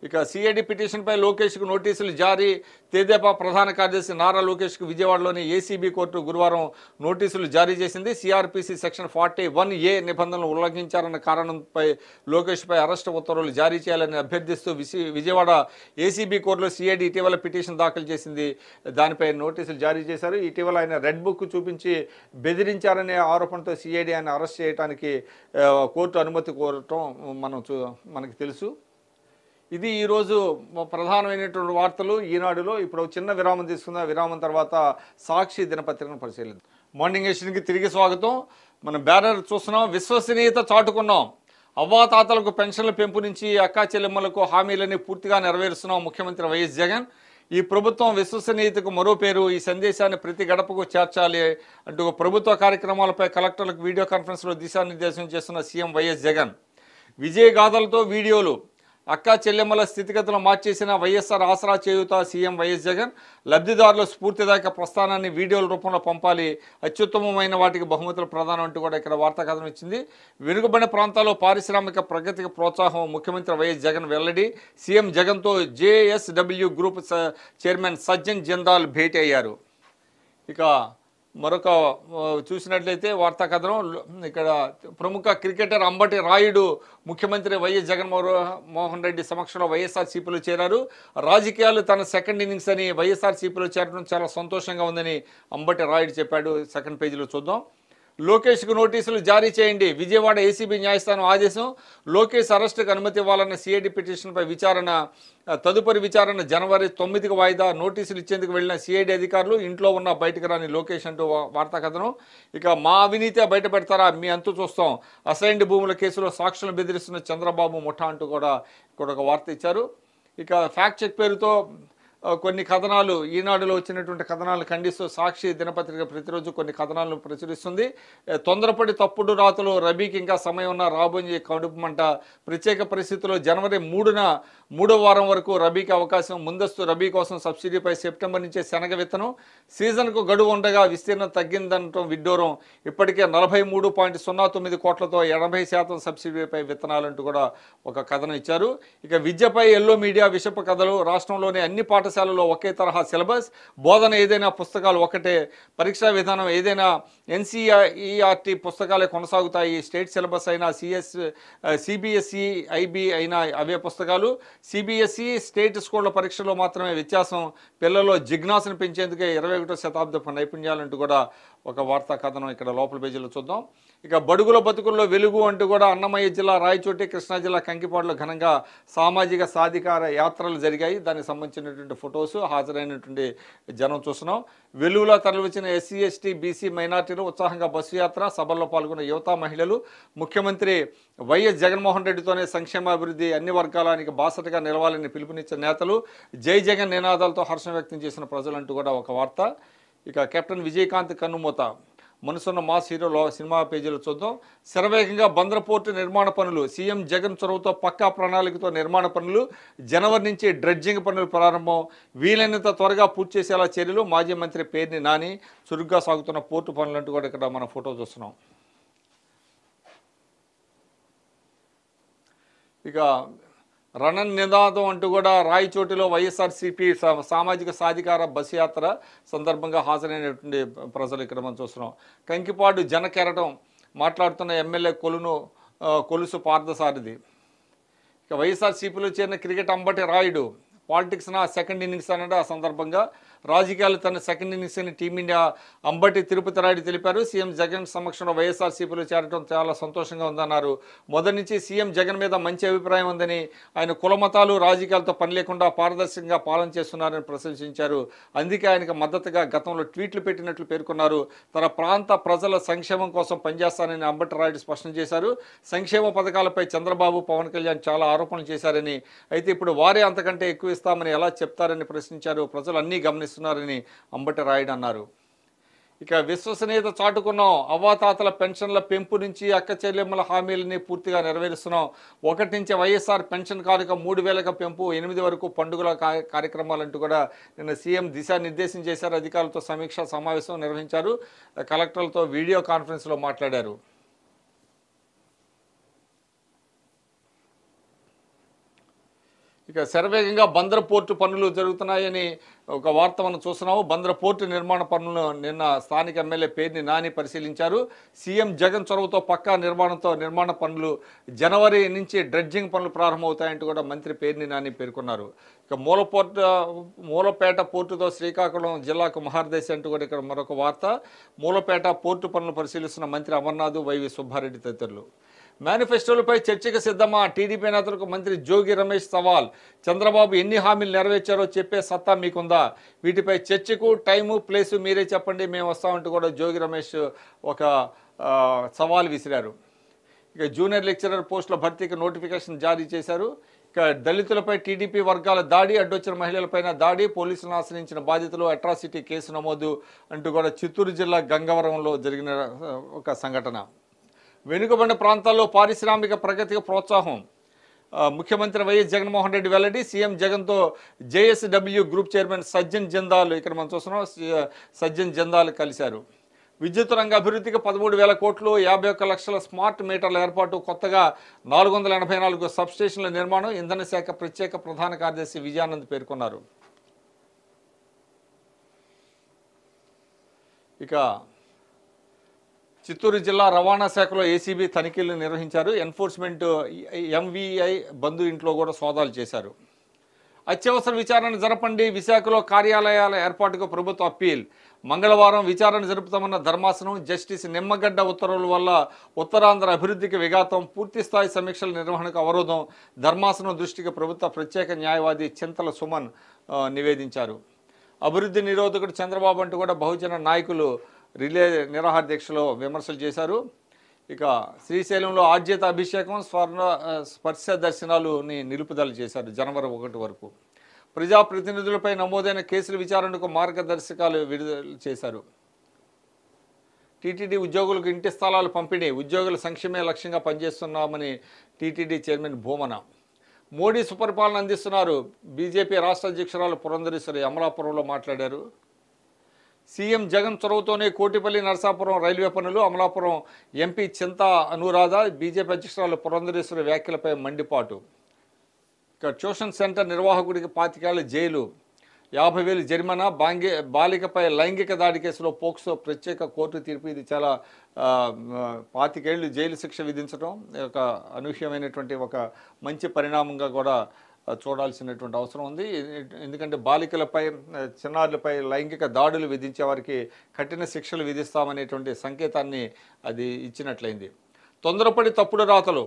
ఇక సిఐడి పిటిషన్పై లోకేష్కు నోటీసులు జారీ. తెదేపా ప్రధాన కార్యదర్శి నారా లోకేష్కు విజయవాడలోని ఏసీబీ కోర్టు గురువారం నోటీసులు జారీ చేసింది. సిఆర్పిసి సెక్షన్ 41A నిబంధనలు ఉల్లంఘించారన్న కారణంపై లోకేష్పై అరెస్టు ఉత్తర్వులు జారీ చేయాలని అభ్యర్థిస్తూ విజయవాడ ఏసీబీ కోర్టులో సిఐడి ఇటీవల పిటిషన్ దాఖలు చేసింది. దానిపై నోటీసులు జారీ చేశారు. ఇటీవల ఆయన రెడ్ బుక్ చూపించి బెదిరించారనే ఆరోపణతో సిఐడి ఆయన అరెస్ట్ చేయడానికి కోర్టు అనుమతి కోరటం మనకు తెలుసు. ఇది ఈరోజు ప్రధానమైనటువంటి వార్తలు ఈనాడులో. ఇప్పుడు చిన్న విరామం తీసుకుందాం. విరామం తర్వాత సాక్షి దినపత్రికను పరిశీలిద్దాం. మార్నింగ్ ఎడిషన్కి తిరిగి స్వాగతం. మనం బ్యానర్ చూస్తున్నాం. విశ్వసనీయత చాటుకున్నాం. అవ్వాతాతలకు పెన్షన్ల పెంపు నుంచి అక్కా చెల్లెమ్మలకు హామీలని పూర్తిగా నెరవేరుస్తున్నాం ముఖ్యమంత్రి వైఎస్ జగన్. ఈ ప్రభుత్వం విశ్వసనీయతకు మరో పేరు. ఈ సందేశాన్ని ప్రతి గడపకు చేర్చాలి అంటూ ప్రభుత్వ కార్యక్రమాలపై కలెక్టర్లకు వీడియో కాన్ఫరెన్స్లో దిశానిర్దేశం చేస్తున్న సీఎం వైఎస్ జగన్. విజయగాథలతో వీడియోలు. అక్కా చెల్లెమ్మల స్థితిగతులు మార్చేసిన వైఎస్ఆర్ ఆసరా చేయూత సీఎం వైఎస్ జగన్. లబ్ధిదారుల స్ఫూర్తిదాయక ప్రస్థానాన్ని వీడియోల రూపంలో పంపాలి. అత్యుత్తమమైన వాటికి బహుమతులు ప్రధానం అంటూ కూడా ఇక్కడ వార్తా కథనం ఇచ్చింది. వెనుకబడిన ప్రాంతాల్లో పారిశ్రామిక ప్రగతికి ప్రోత్సాహం ముఖ్యమంత్రి వైఎస్ జగన్ వెల్లడి. సీఎం జగన్తో JSW group chairman Sajjan Jindal భేటీ అయ్యారు. ఇక మరొక చూసినట్లయితే వార్తా కథనం ఇక్కడ ప్రముఖ క్రికెటర్ అంబటి రాయుడు ముఖ్యమంత్రి వైఎస్ జగన్మోహన్ రెడ్డి సమక్షంలో వైఎస్ఆర్సీపీలో చేరారు. రాజకీయాలు తన సెకండ్ ఇన్నింగ్స్ అని వైఎస్ఆర్సీపీలో చేరడం చాలా సంతోషంగా ఉందని అంబటి రాయుడు చెప్పాడు. సెకండ్ పేజీలో చూద్దాం. లోకేష్కు నోటీసులు జారీ చేయండి, విజయవాడ ఏసీబీ న్యాయస్థానం ఆదేశం. లోకేష్ అరెస్టుకు అనుమతి ఇవ్వాలన్న సిఐడి పిటిషన్పై తదుపరి విచారణ జనవరి 9కి వాయిదా. నోటీసులు ఇచ్చేందుకు వెళ్లిన సిఐడి అధికారులు ఇంట్లో ఉన్న బయటకు రాని లోకేష్ అంటూ వార్తా కథనం. ఇక మా అవినీతి బయట పెడతారా, మీ అంతు చూస్తాం, అసైన్డ్ భూముల కేసులో సాక్షులను బెదిరిస్తున్న చంద్రబాబు ముఠా అంటూ కూడా ఇక్కడ ఒక వార్త ఇచ్చారు. ఇక ఫ్యాక్ట్ చెక్ పేరుతో కొన్ని కథనాలు, ఈనాడులో వచ్చినటువంటి కథనాలు ఖండిస్తూ సాక్షి దినపత్రిక ప్రతిరోజు కొన్ని కథనాలను ప్రచురిస్తుంది. తొందరపడి తప్పుడు రాతలు, రబీకి ఇంకా సమయం ఉన్న రాబోయే కడుపుమంట. ప్రత్యేక పరిస్థితుల్లో జనవరి 3న 3వ వారం వరకు రబీకి అవకాశం. ముందస్తు రబీ కోసం సబ్సిడీపై సెప్టెంబర్ నుంచే శనగ విత్తనం. సీజన్కు గడువు ఉండగా విస్తీర్ణం తగ్గిందనటం విడ్డూరం. ఇప్పటికే 43.09 కోట్లతో 80% సబ్సిడీపై విత్తనాలంటూ కూడా ఒక కథనం ఇచ్చారు. ఇక విద్యపై ఎల్లో మీడియా విషపు కథలు. రాష్ట్రంలోని అన్ని పాఠశాలలో ఒకే తరహా సిలబస్, బోధన ఏదైనా పుస్తకాలు ఒకటే, పరీక్షా విధానం ఏదైనా ఎన్సీఈఆర్టీ పుస్తకాలే కొనసాగుతాయి. స్టేట్ సిలబస్ అయినా సిబిఎస్ఈ ఐబీ అయినా అవే పుస్తకాలు. సిబిఎస్ఈ స్టేట్ స్కూళ్ల పరీక్షలో మాత్రమే వ్యత్యాసం. పిల్లల్లో జిజ్ఞాసను పెంచేందుకే 21వ శతాబ్దపు నైపుణ్యాలంటూ కూడా ఒక వార్తా కథనం ఇక్కడ లోపల పేజీలో చూద్దాం. ఇక బడుగుల బతుకుల్లో వెలుగు అంటూ కూడా అన్నమయ్య జిల్లా రాయచోటి, కృష్ణా జిల్లా కంకిపాడులో ఘనంగా సామాజిక సాధికార యాత్రలు జరిగాయి. దానికి సంబంధించినటువంటి ఫొటోస్, హాజరైనటువంటి జనం చూస్తున్నాం. వెలుగులో తరలివచ్చిన ఎస్సీ ఎస్టీ బీసీ మైనార్టీలు ఉత్సాహంగా బస్సు యాత్ర, సభల్లో పాల్గొన్న యువత మహిళలు. ముఖ్యమంత్రి వైఎస్ జగన్మోహన్ రెడ్డితోనే సంక్షేమాభివృద్ధి, అన్ని వర్గాలానికి బాసటగా నిలవాలని పిలుపునిచ్చిన నేతలు. జై జగన్ నినాదాలతో హర్షం వ్యక్తం చేసిన ప్రజలంటూ కూడా ఒక వార్త. ఇక కెప్టెన్ విజయకాంత్ కన్నుమూత, మనసున్న మాస్ హీరోలో సినిమా పేజీలో చూద్దాం. శరవేగంగా బందర్ పోర్టు నిర్మాణ పనులు. సీఎం జగన్ చొరవతో పక్కా ప్రణాళికతో నిర్మాణ పనులు. జనవరి నుంచి డ్రెడ్జింగ్ పనులు ప్రారంభం. వీలైనంత త్వరగా పూర్తి చేసేలా చర్యలు. మాజీ మంత్రి పేర్ని నాని. చురుగ్గా సాగుతున్న పోర్టు పనులంటూ కూడా ఇక్కడ మనం ఫోటో చూస్తున్నాం. ఇక రణన్ నినాదం అంటూ కూడా రాయచోటిలో వైఎస్ఆర్సీపీ సామాజిక సాధికార బస్సు యాత్ర సందర్భంగా హాజరైనటువంటి ప్రజలు ఇక్కడ మనం చూస్తున్నాం. కంకిపాడు జనకెరటం మాట్లాడుతున్న ఎమ్మెల్యే కొలుసు పార్థసారథి. ఇక వైఎస్ఆర్సీపీలో చేరిన క్రికెట్ అంబటి రాయుడు. పాలిటిక్స్ నా సెకండ్ ఇన్నింగ్స్ అన్నాడు. ఆ సందర్భంగా రాజకీయాలు తన సెకండ్ ఇన్నింగ్స్ అని టీమిండియా అంబటి తిరుపతి రాయుడు తెలిపారు. సీఎం జగన్ సమక్షంలో వైఎస్ఆర్సీపీలో చేరడం చాలా సంతోషంగా ఉందన్నారు. మొదటి నుంచి సీఎం జగన్ మీద మంచి అభిప్రాయం ఉందని, ఆయన కులమతాలు రాజకీయాలతో పని లేకుండా పారదర్శకంగా పాలన చేస్తున్నారని ప్రశంసించారు. అందుకే ఆయనకు మద్దతుగా గతంలో ట్వీట్లు పెట్టినట్లు పేర్కొన్నారు. తన ప్రాంత ప్రజల సంక్షేమం కోసం పనిచేస్తానని అంబటి రాయుడు స్పష్టం చేశారు. సంక్షేమ పథకాలపై చంద్రబాబు, పవన్ కళ్యాణ్ చాలా ఆరోపణలు చేశారని, అయితే ఇప్పుడు వారే అంతకంటే ఎక్కువ ఇస్తామని ఎలా చెప్తారని ప్రశ్నించారు. ప్రజలు అన్నీ గమనిస్తున్నారని అంబటి రాయుడు అన్నారు. ఇక విశ్వసనీయత చాటుకున్నాం. అవ్వాతాతల పెన్షన్ల పెంపు నుంచి అక్క చెల్లెమ్మల హామీలని పూర్తిగా నెరవేరుస్తున్నాం. 1 నుంచి వైఎస్ఆర్ పెన్షన్ కానుక 3,000గా పెంపు, 8 వరకు పండుగల కార్యక్రమాలంటూ కూడా నిన్న సీఎం దిశానిర్దేశం చేశారు. అధికారులతో సమీక్షా సమావేశం నిర్వహించారు. కలెక్టర్లతో వీడియో కాన్ఫరెన్స్లో మాట్లాడారు. ఇక శరవేగంగా బందర్ పోర్టు పనులు జరుగుతున్నాయని ఒక వార్త మనం చూస్తున్నాము. బందర్ పోర్టు నిర్మాణ పనులను నిన్న స్థానిక ఎమ్మెల్యే పేర్ని నాని పరిశీలించారు. సీఎం జగన్ చొరవతో పక్కా నిర్మాణ పనులు జనవరి నుంచి డ్రెడ్జింగ్ పనులు ప్రారంభమవుతాయంటూ కూడా మంత్రి పేర్ని నాని పేర్కొన్నారు. ఇక మూలపేట పోర్టుతో శ్రీకాకుళం జిల్లాకు మహార్దేశి అంటూ కూడా ఇక్కడ మరొక వార్త. మూలపేట పోర్టు పనులు పరిశీలిస్తున్న మంత్రి అమర్నాథ్, వైవి సుబ్బారెడ్డి తదితరులు. మేనిఫెస్టోలపై చర్చకు సిద్ధమా? టీడీపీ నేతలకు మంత్రి జోగి రమేష్ సవాల్. చంద్రబాబు ఎన్ని హామీలు నెరవేర్చారో చెప్పే సత్తా మీకుందా? వీటిపై చర్చకు టైము, ప్లేసు మీరే చెప్పండి, మేము వస్తామంటూ కూడా జోగి రమేష్ ఒక సవాల్ విసిరారు. ఇక జూనియర్ లెక్చరర్ పోస్టుల భర్తీకి నోటిఫికేషన్ జారీ చేశారు. ఇక దళితులపై టీడీపీ వర్గాల దాడి, అడ్డొచ్చిన మహిళలపైన దాడి, పోలీసులను ఆశ్రయించిన బాధితులు, అట్రాసిటీ కేసు నమోదు అంటూ కూడా చిత్తూరు జిల్లా గంగవరంలో జరిగిన ఒక సంఘటన. వెనుకబడిన ప్రాంతాల్లో పారిశ్రామిక ప్రగతికి ప్రోత్సాహం. ముఖ్యమంత్రి వైఎస్ జగన్మోహన్ రెడ్డి వెల్లడి. సీఎం జగన్తో JSW group chairman Sajjan Jindal, ఇక్కడ మనం చూస్తున్నాం, సజ్జన్ జిందాల్ కలిశారు. విద్యుత్ రంగ అభివృద్ధికి 13,000 కోట్లు, 51 లక్షల స్మార్ట్ మీటర్ల ఏర్పాటు, కొత్తగా 484 సబ్స్టేషన్ల నిర్మాణం. ఇంధన శాఖ ప్రత్యేక ప్రధాన కార్యదర్శి విజయానంద్ పేర్కొన్నారు. ఇక చిత్తూరు జిల్లా రవాణా శాఖలో ఏసీబీ తనిఖీలు నిర్వహించారు. ఎన్ఫోర్స్మెంట్ ఎంవీఐ బంధు ఇంట్లో కూడా సోదాలు చేశారు. అత్యవసర విచారణ జరపండి, విశాఖలో కార్యాలయాల ఏర్పాటుకు ప్రభుత్వ అప్పీల్. మంగళవారం విచారణ జరుపుతామన్న ధర్మాసనం. జస్టిస్ నిమ్మగడ్డ ఉత్తర్వుల వల్ల ఉత్తరాంధ్ర అభివృద్ధికి విఘాతం, పూర్తిస్థాయి సమీక్షల నిర్వహణకు అవరోధం. ధర్మాసనం దృష్టికి ప్రభుత్వ ప్రత్యేక న్యాయవాది చింతల సుమన్ నివేదించారు. అభివృద్ధి నిరోధకుడు చంద్రబాబు అంటూ కూడా బహుజన నాయకులు రిలే నిరాహార దీక్షలో విమర్శలు చేశారు. ఇక శ్రీశైలంలో ఆర్జిత అభిషేకం, స్పర్శ దర్శనాలుని నిలుపుదల చేశారు జనవరి 1 వరకు. ప్రజాప్రతినిధులపై నమోదైన కేసుల విచారణకు మార్గదర్శకాలు విడుదల చేశారు. టీటీడీ ఉద్యోగులకు ఇంటి స్థలాలు పంపిణీ, ఉద్యోగుల సంక్షేమే లక్ష్యంగా పనిచేస్తున్నామని టీటీడీ చైర్మన్ భూమన. మోడీ సుపరిపాలన అందిస్తున్నారు. బీజేపీ రాష్ట్ర అధ్యక్షురాలు పురంధరేశ్వరి అమలాపురంలో మాట్లాడారు. సీఎం జగన్ చొరవతోనే కోటిపల్లి నరసాపురం రైల్వే పనులు. అమలాపురం ఎంపీ చింతా అనురాధ. బీజేపీ అధ్యక్షురాలు పురంధరేశ్వరి వ్యాఖ్యలపై మండిపాటు. ఇక ట్యూషన్ సెంటర్ నిర్వాహకుడికి 25 ఏళ్ల జైలు, 50,000 జరిమానా. బాలికపై లైంగిక దాడి కేసులో పోక్సో ప్రత్యేక కోర్టు తీర్పు. ఇది చాలా 25 ఏళ్లు జైలు శిక్ష విధించడం ఒక అనూహ్యమైనటువంటి ఒక మంచి పరిణామంగా కూడా చూడాల్సినటువంటి అవసరం ఉంది. ఎందుకంటే బాలికలపై, చిన్నారులపై లైంగిక దాడులు విధించే వారికి కఠిన శిక్షలు విధిస్తామనేటువంటి సంకేతాన్ని అది ఇచ్చినట్లయింది. తొందరపడి తప్పుడు రాతలు.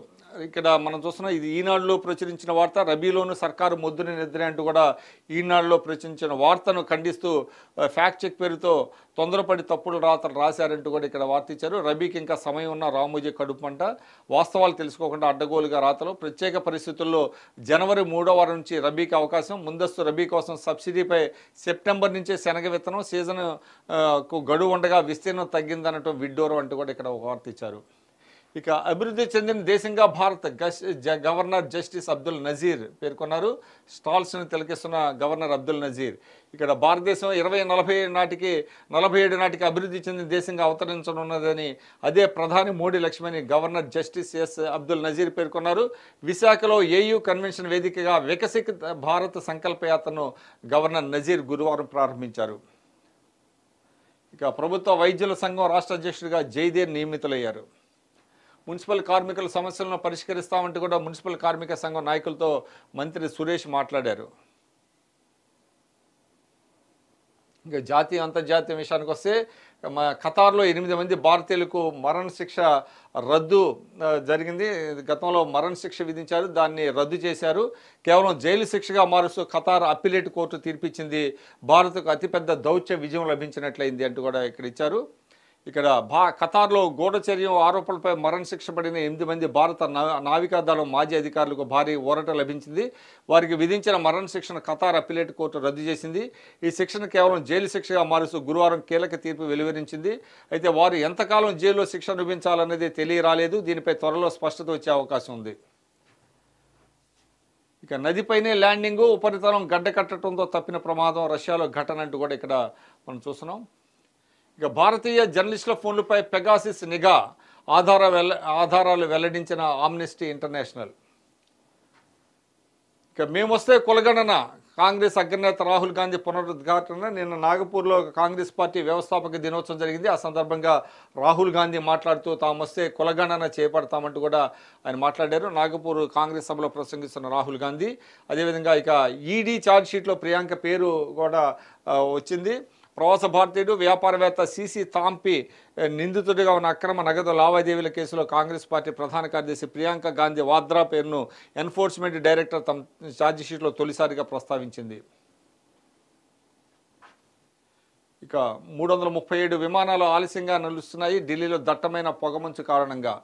ఇక్కడ మనం చూస్తున్నాం, ఇది ఈనాడులో ప్రచురించిన వార్త. రబీలోను సర్కారు మొద్దుని నిద్ర అంటూ కూడా ఈనాడులో ప్రచురించిన వార్తను ఖండిస్తూ ఫ్యాక్ట్ చెక్ పేరుతో తొందరపడి తప్పుడు రాతలు రాశారంటూ కూడా ఇక్కడ వార్త ఇచ్చారు. రబీకి ఇంకా సమయం ఉన్న రామోజీ కడుపుమంట. వాస్తవాలు తెలుసుకోకుండా అడ్డగోలుగా రాతలు. ప్రత్యేక పరిస్థితుల్లో జనవరి 3వ వారం నుంచి రబీకి అవకాశం. ముందస్తు రబీ కోసం సబ్సిడీపై సెప్టెంబర్ నుంచే శనగ విత్తనం. సీజన్కు గడువు ఉండగా విస్తీర్ణం తగ్గిందనటం విడ్డూరం అంటూ కూడా ఇక్కడ ఒక వార్త ఇచ్చారు. ఇక అభివృద్ధి చెందిన దేశంగా భారత్ గవర్నర్ జస్టిస్ అబ్దుల్ నజీర్ పేర్కొన్నారు. స్టాల్స్ను తిలకిస్తున్న గవర్నర్ అబ్దుల్ నజీర్ ఇక్కడ భారతదేశం 2047 నాటికి అభివృద్ధి చెందిన దేశంగా అవతరించనున్నదని, అదే ప్రధాని మోడీ లక్ష్యమని governor justice S Abdul Nazeer పేర్కొన్నారు. విశాఖలో ఏయూ కన్వెన్షన్ వేదికగా వికసిత్ భారత్ సంకల్పయాత్రను గవర్నర్ నజీర్ గురువారం ప్రారంభించారు. ఇక ప్రభుత్వ వైద్యుల సంఘం రాష్ట్ర అధ్యక్షుడిగా జైదేర్ నియమితులయ్యారు. మున్సిపల్ కార్మికుల సమస్యలను పరిష్కరిస్తామంటూ కూడా మున్సిపల్ కార్మిక సంఘం నాయకులతో మంత్రి సురేష్ మాట్లాడారు. ఇంకా జాతీయ అంతర్జాతీయ విషయానికి వస్తే, ఖతార్లో 8 మంది భారతీయులకు మరణశిక్ష రద్దు జరిగింది. గతంలో మరణశిక్ష విధించారు, దాన్ని రద్దు చేశారు. కేవలం జైలు శిక్షగా మారుస్తూ ఖతార్ అప్పీలేట్ కోర్టు తీర్పిచ్చింది. భారత్కు అతిపెద్ద దౌత్య విజయం లభించినట్లయింది అంటూ కూడా ఇక్కడ ఇచ్చారు. ఇక్కడ ఖతార్లో గూఢచర్యం ఆరోపణలపై మరణశిక్ష పడిన 8 మంది భారత నావికాదళం మాజీ అధికారులకు భారీ ఊరట లభించింది. వారికి విధించిన మరణశిక్షను ఖతార్ అప్పీలేట్ కోర్టు రద్దు చేసింది. ఈ శిక్షను కేవలం జైలు శిక్షగా మారుస్తూ గురువారం కీలక తీర్పు వెలువరించింది. అయితే వారు ఎంతకాలం జైల్లో శిక్ష అనుభవించాలనేది తెలియరాలేదు. దీనిపై త్వరలో స్పష్టత వచ్చే అవకాశం ఉంది. ఇక నదిపైనే ల్యాండింగు, ఉపరితలం గడ్డకట్టడంతో తప్పిన ప్రమాదం, రష్యాలో ఘటన అంటూ కూడా ఇక్కడ మనం చూస్తున్నాం. ఇక భారతీయ జర్నలిస్టుల ఫోన్లపై పెగాసిస్ నిఘా ఆధారాలు వెల్లడించిన ఆమ్నెస్టీ ఇంటర్నేషనల్. ఇక మేము వస్తే కులగణన, కాంగ్రెస్ అగ్రనేత రాహుల్ గాంధీ పునరుద్ఘాటన. నిన్న నాగపూర్లో కాంగ్రెస్ పార్టీ వ్యవస్థాపక దినోత్సవం జరిగింది. ఆ సందర్భంగా రాహుల్ గాంధీ మాట్లాడుతూ తాము వస్తే కులగణన చేపడతామంటూ కూడా ఆయన మాట్లాడారు. నాగపూర్ కాంగ్రెస్ సభలో ప్రసంగిస్తున్న రాహుల్ గాంధీ. అదేవిధంగా ఇక ఈడీ ఛార్జ్షీట్లో ప్రియాంక పేరు కూడా వచ్చింది. ప్రవాస భారతీయుడు వ్యాపారవేత్త సిసి తాంపి నిందితుడిగా ఉన్న అక్రమ నగదు లావాదేవీల కేసులో కాంగ్రెస్ పార్టీ ప్రధాన కార్యదర్శి ప్రియాంక గాంధీ వాద్రా పేరును ఎన్ఫోర్స్మెంట్ డైరెక్టర్ తమ ఛార్జిషీట్లో తొలిసారిగా ప్రస్తావించింది. ఇక 337 విమానాలు ఆలస్యంగా నిలుస్తున్నాయి. ఢిల్లీలో దట్టమైన పొగమంచు కారణంగా.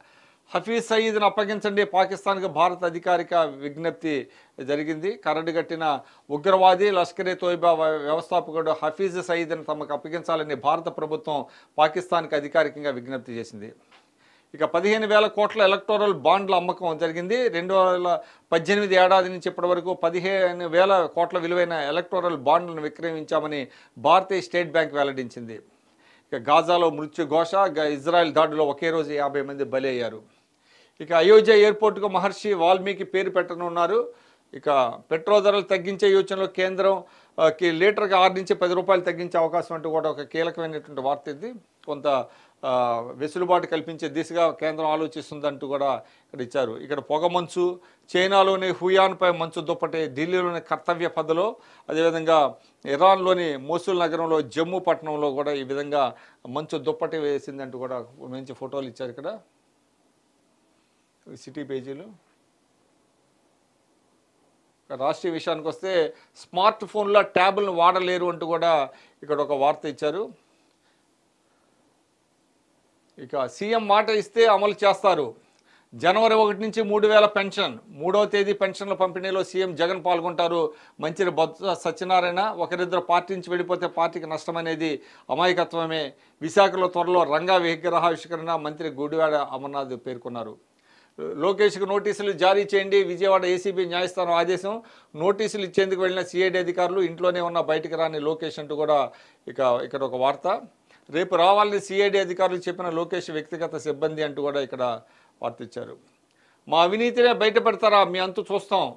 హఫీజ్ సయీద్ను అప్పగించండి, పాకిస్తాన్కు భారత అధికారిక విజ్ఞప్తి జరిగింది. కరడుగట్టిన ఉగ్రవాది లష్కరే తోయిబా వ్యవస్థాపకుడు హఫీజ్ సయీద్ను తమకు అప్పగించాలని భారత ప్రభుత్వం పాకిస్తాన్కి అధికారికంగా విజ్ఞప్తి చేసింది. ఇక 15,000 కోట్ల ఎలక్టోరల్ బాండ్ల అమ్మకం జరిగింది. 2018 ఏడాది నుంచి ఇప్పటి వరకు 15,000 కోట్ల విలువైన ఎలక్టోరల్ బాండ్లను విక్రయించామని భారతీయ స్టేట్ బ్యాంక్ వెల్లడించింది. ఇక గాజాలో మృత్యు ఘోష, ఇజ్రాయెల్ దాడిలో ఒకే రోజు 50 మంది బలి అయ్యారు. ఇక అయోధ్య ఎయిర్పోర్టుకు మహర్షి వాల్మీకి పేరు పెట్టనున్నారు. ఇక పెట్రోల్ ధరలు తగ్గించే యోచనలో కేంద్రం లీటర్కి 6 నుంచి 10 రూపాయలు తగ్గించే అవకాశం అంటూ కూడా ఒక కీలకమైనటువంటి వార్త ఇది. కొంత వెసులుబాటు కల్పించే దిశగా కేంద్రం ఆలోచిస్తుందంటూ కూడా ఇక్కడ ఇచ్చారు. ఇక్కడ పొగమంచు, చైనాలోని హుయాన్పై మంచు దుప్పటి, ఢిల్లీలోని కర్తవ్య పథలో, అదేవిధంగా ఇరాన్లోని మోసూల్ నగరంలో, జమ్మూ పట్టణంలో కూడా ఈ విధంగా మంచు దుప్పటి వేసిందంటూ కూడా మంచి ఫోటోలు ఇచ్చారు. ఇక్కడ సిటీ పేజీలు. రాష్ట్రీయ విషయానికి వస్తే స్మార్ట్ ఫోన్ల ట్యాబ్లను వాడలేరు అంటూ కూడా ఇక్కడ ఒక వార్త ఇచ్చారు. ఇక సీఎం మాట ఇస్తే అమలు చేస్తారు. జనవరి 1 నుంచి 3,000 పెన్షన్. 3వ తేదీ పెన్షన్ల పంపిణీలో సీఎం జగన్ పాల్గొంటారు. మంత్రి బొత్స సత్యనారాయణ, ఒకరిద్దరు పార్టీ నుంచి వెళ్ళిపోతే పార్టీకి నష్టమనేది అమాయకత్వమే. విశాఖలో త్వరలో రంగా విగ్రహావిష్కరణ, మంత్రి గుడివాడ అమర్నాథ్ పేర్కొన్నారు. లోకేష్కు నోటీసులు జారీ చేయండి, విజయవాడ ఏసీబీ న్యాయస్థానం ఆదేశం. నోటీసులు ఇచ్చేందుకు వెళ్ళిన సిఐడి అధికారులు ఇంట్లోనే ఉన్న బయటికి రాని లోకేష్ అంటూ కూడా ఇక్కడ ఒక వార్త. రేపు రావాలని సిఐడి అధికారులు చెప్పిన లోకేష్ వ్యక్తిగత సిబ్బంది అంటూ కూడా ఇక్కడ వార్త ఇచ్చారు. మా అవినీతినే బయటపెడతారా, మీ అంతు చూస్తాం.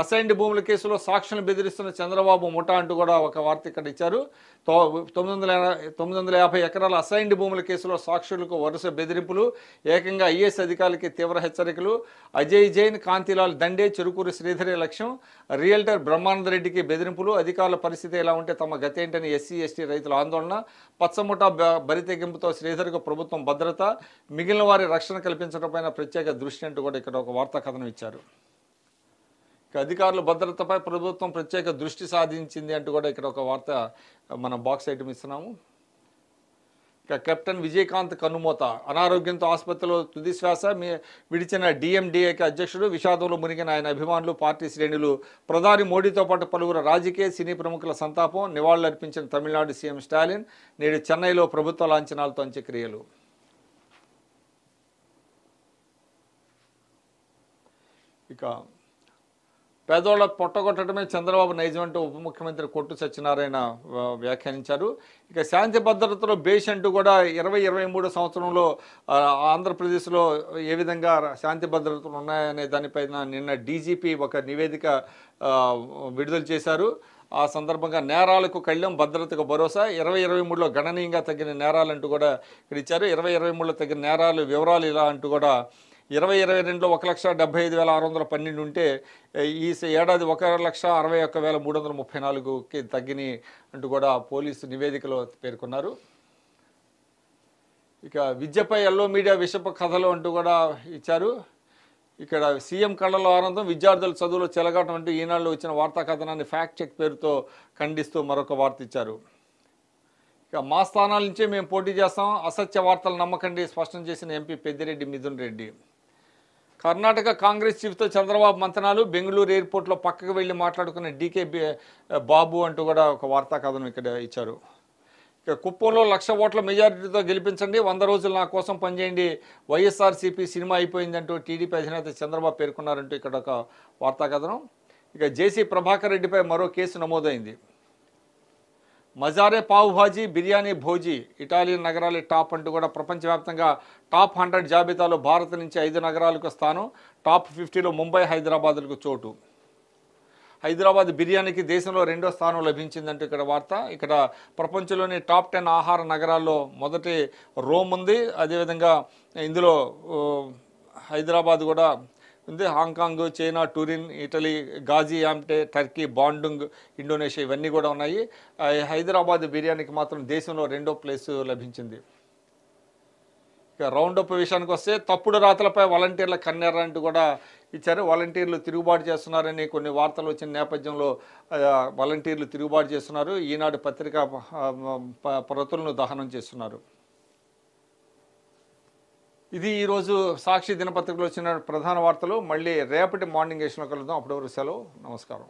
అసైన్డ్ భూముల కేసులో సాక్షులను బెదిరిస్తున్న చంద్రబాబు ముఠా అంటూ కూడా ఒక వార్త ఇక్కడ ఇచ్చారు. 950 ఎకరాల అసైన్డ్ భూముల కేసులో సాక్షులకు వరుస బెదిరింపులు, ఏకంగా ఐఏఎస్ అధికారులకి తీవ్ర హెచ్చరికలు. అజయ్ జైన్, కాంతిలాల్ దండే, చెరుకూరి శ్రీధరే లక్ష్యం. రియల్టర్ బ్రహ్మానందరెడ్డికి బెదిరింపులు. అధికారుల పరిస్థితి ఎలా ఉంటే తమ గతేంటని ఎస్సీ ఎస్టీ రైతుల ఆందోళన. పచ్చముఠా బరితెగింపుతో శ్రీధర్కు ప్రభుత్వం భద్రత, మిగిలిన వారి రక్షణ కల్పించడంపైన ప్రత్యేక దృష్టి అంటూ కూడా ఇక్కడ ఒక వార్తా కథనం ఇచ్చారు. అధికారుల భద్రతపై ప్రభుత్వం ప్రత్యేక దృష్టి సాధించింది అంటూ కూడా ఇక్కడ ఒక వార్త మనం బాక్స్ ఐటమ్ ఇస్తున్నాము. ఇక కెప్టెన్ విజయకాంత్ కన్నుమూత. అనారోగ్యంతో ఆసుపత్రిలో తుది శ్వాస విడిచిన డిఎండిఏకి అధ్యక్షుడు. విషాదంలో మునిగిన ఆయన అభిమానులు, పార్టీ శ్రేణులు. ప్రధాని మోడీతో పాటు పలువురు రాజకీయ, సినీ ప్రముఖుల సంతాపం. నివాళులర్పించిన తమిళనాడు సీఎం స్టాలిన్. నేడు చెన్నైలో ప్రభుత్వ లాంఛనాలతో అంత్యక్రియలు. ఇక పేదోళ్ల పొట్టగొట్టడమే చంద్రబాబు నైజం అంటూ ఉప ముఖ్యమంత్రి కొట్టు సత్యనారాయణ వ్యాఖ్యానించారు. ఇక శాంతి భద్రతలో బేష్ అంటూ కూడా 2023 సంవత్సరంలో ఆంధ్రప్రదేశ్లో ఏ విధంగా శాంతి భద్రతలు ఉన్నాయనే దానిపైన నిన్న డీజీపీ ఒక నివేదిక విడుదల చేశారు. ఆ సందర్భంగా నేరాలకు కళ్యం, భద్రతకు భరోసా. 2023లో గణనీయంగా తగ్గిన నేరాలంటూ కూడా ఇక్కడ ఇచ్చారు. 2023లో తగ్గిన నేరాలు వివరాలు ఇలా అంటూ కూడా 2022లో 1,75,612 ఉంటే ఈ ఏడాది 1,61,334కి తగ్గిని అంటూ కూడా పోలీసు నివేదికలో పేర్కొన్నారు. ఇక విద్యపై ఎల్లో మీడియా విషపు కథలు అంటూ కూడా ఇచ్చారు. ఇక్కడ సీఎం కళ్ళలో ఆనందం, విద్యార్థుల చదువులో చెలగాటం అంటూ ఈనాడులో వచ్చిన వార్తా కథనాన్ని ఫ్యాక్ట్ చెక్ పేరుతో ఖండిస్తూ మరొక వార్త ఇచ్చారు. ఇక మా స్థానాల నుంచే మేము పోటీ చేస్తాం, అసత్య వార్తలు నమ్మకండి స్పష్టం చేసిన ఎంపీ పెద్దిరెడ్డి మిథున్ రెడ్డి. కర్ణాటక కాంగ్రెస్ చీఫ్తో చంద్రబాబు మంతనాలు. బెంగళూరు ఎయిర్పోర్ట్లో పక్కకు వెళ్ళి మాట్లాడుకున్న డీకే బాబు అంటూ కూడా ఒక వార్తా కథనం ఇక్కడ ఇచ్చారు. ఇక కుప్పంలో 1,00,000 ఓట్ల మెజారిటీతో గెలిపించండి, 100 రోజులు నా కోసం పనిచేయండి, వైఎస్ఆర్సీపీ సినిమా అయిపోయిందంటూ టీడీపీ అధినేత చంద్రబాబు పేర్కొన్నారంటూ ఇక్కడ ఒక వార్తా కథనం. ఇక జేసీ ప్రభాకర్ రెడ్డిపై మరో కేసు నమోదైంది. మజారే పావు భాజీ, బిర్యానీ భోజీ, ఇటాలియన్ నగరాలే టాప్ అంటూ కూడా ప్రపంచవ్యాప్తంగా టాప్ 100 జాబితాలో భారత్ నుంచి 5 నగరాలకు స్థానం. టాప్ 50లో ముంబై, హైదరాబాద్లకు చోటు. హైదరాబాద్ బిర్యానీకి దేశంలో 2వ స్థానం లభించిందంటూ ఇక్కడ వార్త. ఇక్కడ ప్రపంచంలోని టాప్ 10 ఆహార నగరాల్లో మొదటి రోమ్ ఉంది. అదేవిధంగా ఇందులో హైదరాబాద్ కూడా ఉంది. Hong Kong, China, Turin, Italy, Gaziantep, Turkey, Bandung, Indonesia ఇవన్నీ కూడా ఉన్నాయి. హైదరాబాద్ బిర్యానీకి మాత్రం దేశంలో 2వ ప్లేసు లభించింది. ఇక రౌండప్ విషయానికి వస్తే తప్పుడు రాతలపై వాలంటీర్ల కన్నెర్ర అంటూ కూడా ఇచ్చారు. వాలంటీర్లు తిరుగుబాటు చేస్తున్నారని కొన్ని వార్తలు వచ్చిన నేపథ్యంలో వాలంటీర్లు తిరుగుబాటు చేస్తున్నారు. ఈనాడు పత్రికా ప్రతులను దహనం చేస్తున్నారు. ఇది ఈరోజు సాక్షి దినపత్రికలో వచ్చిన ప్రధాన వార్తలు. మళ్ళీ రేపటి మార్నింగ్ ఎడిషన్లో కలుద్దాం. అప్పటి వరకు సెలవు. నమస్కారం.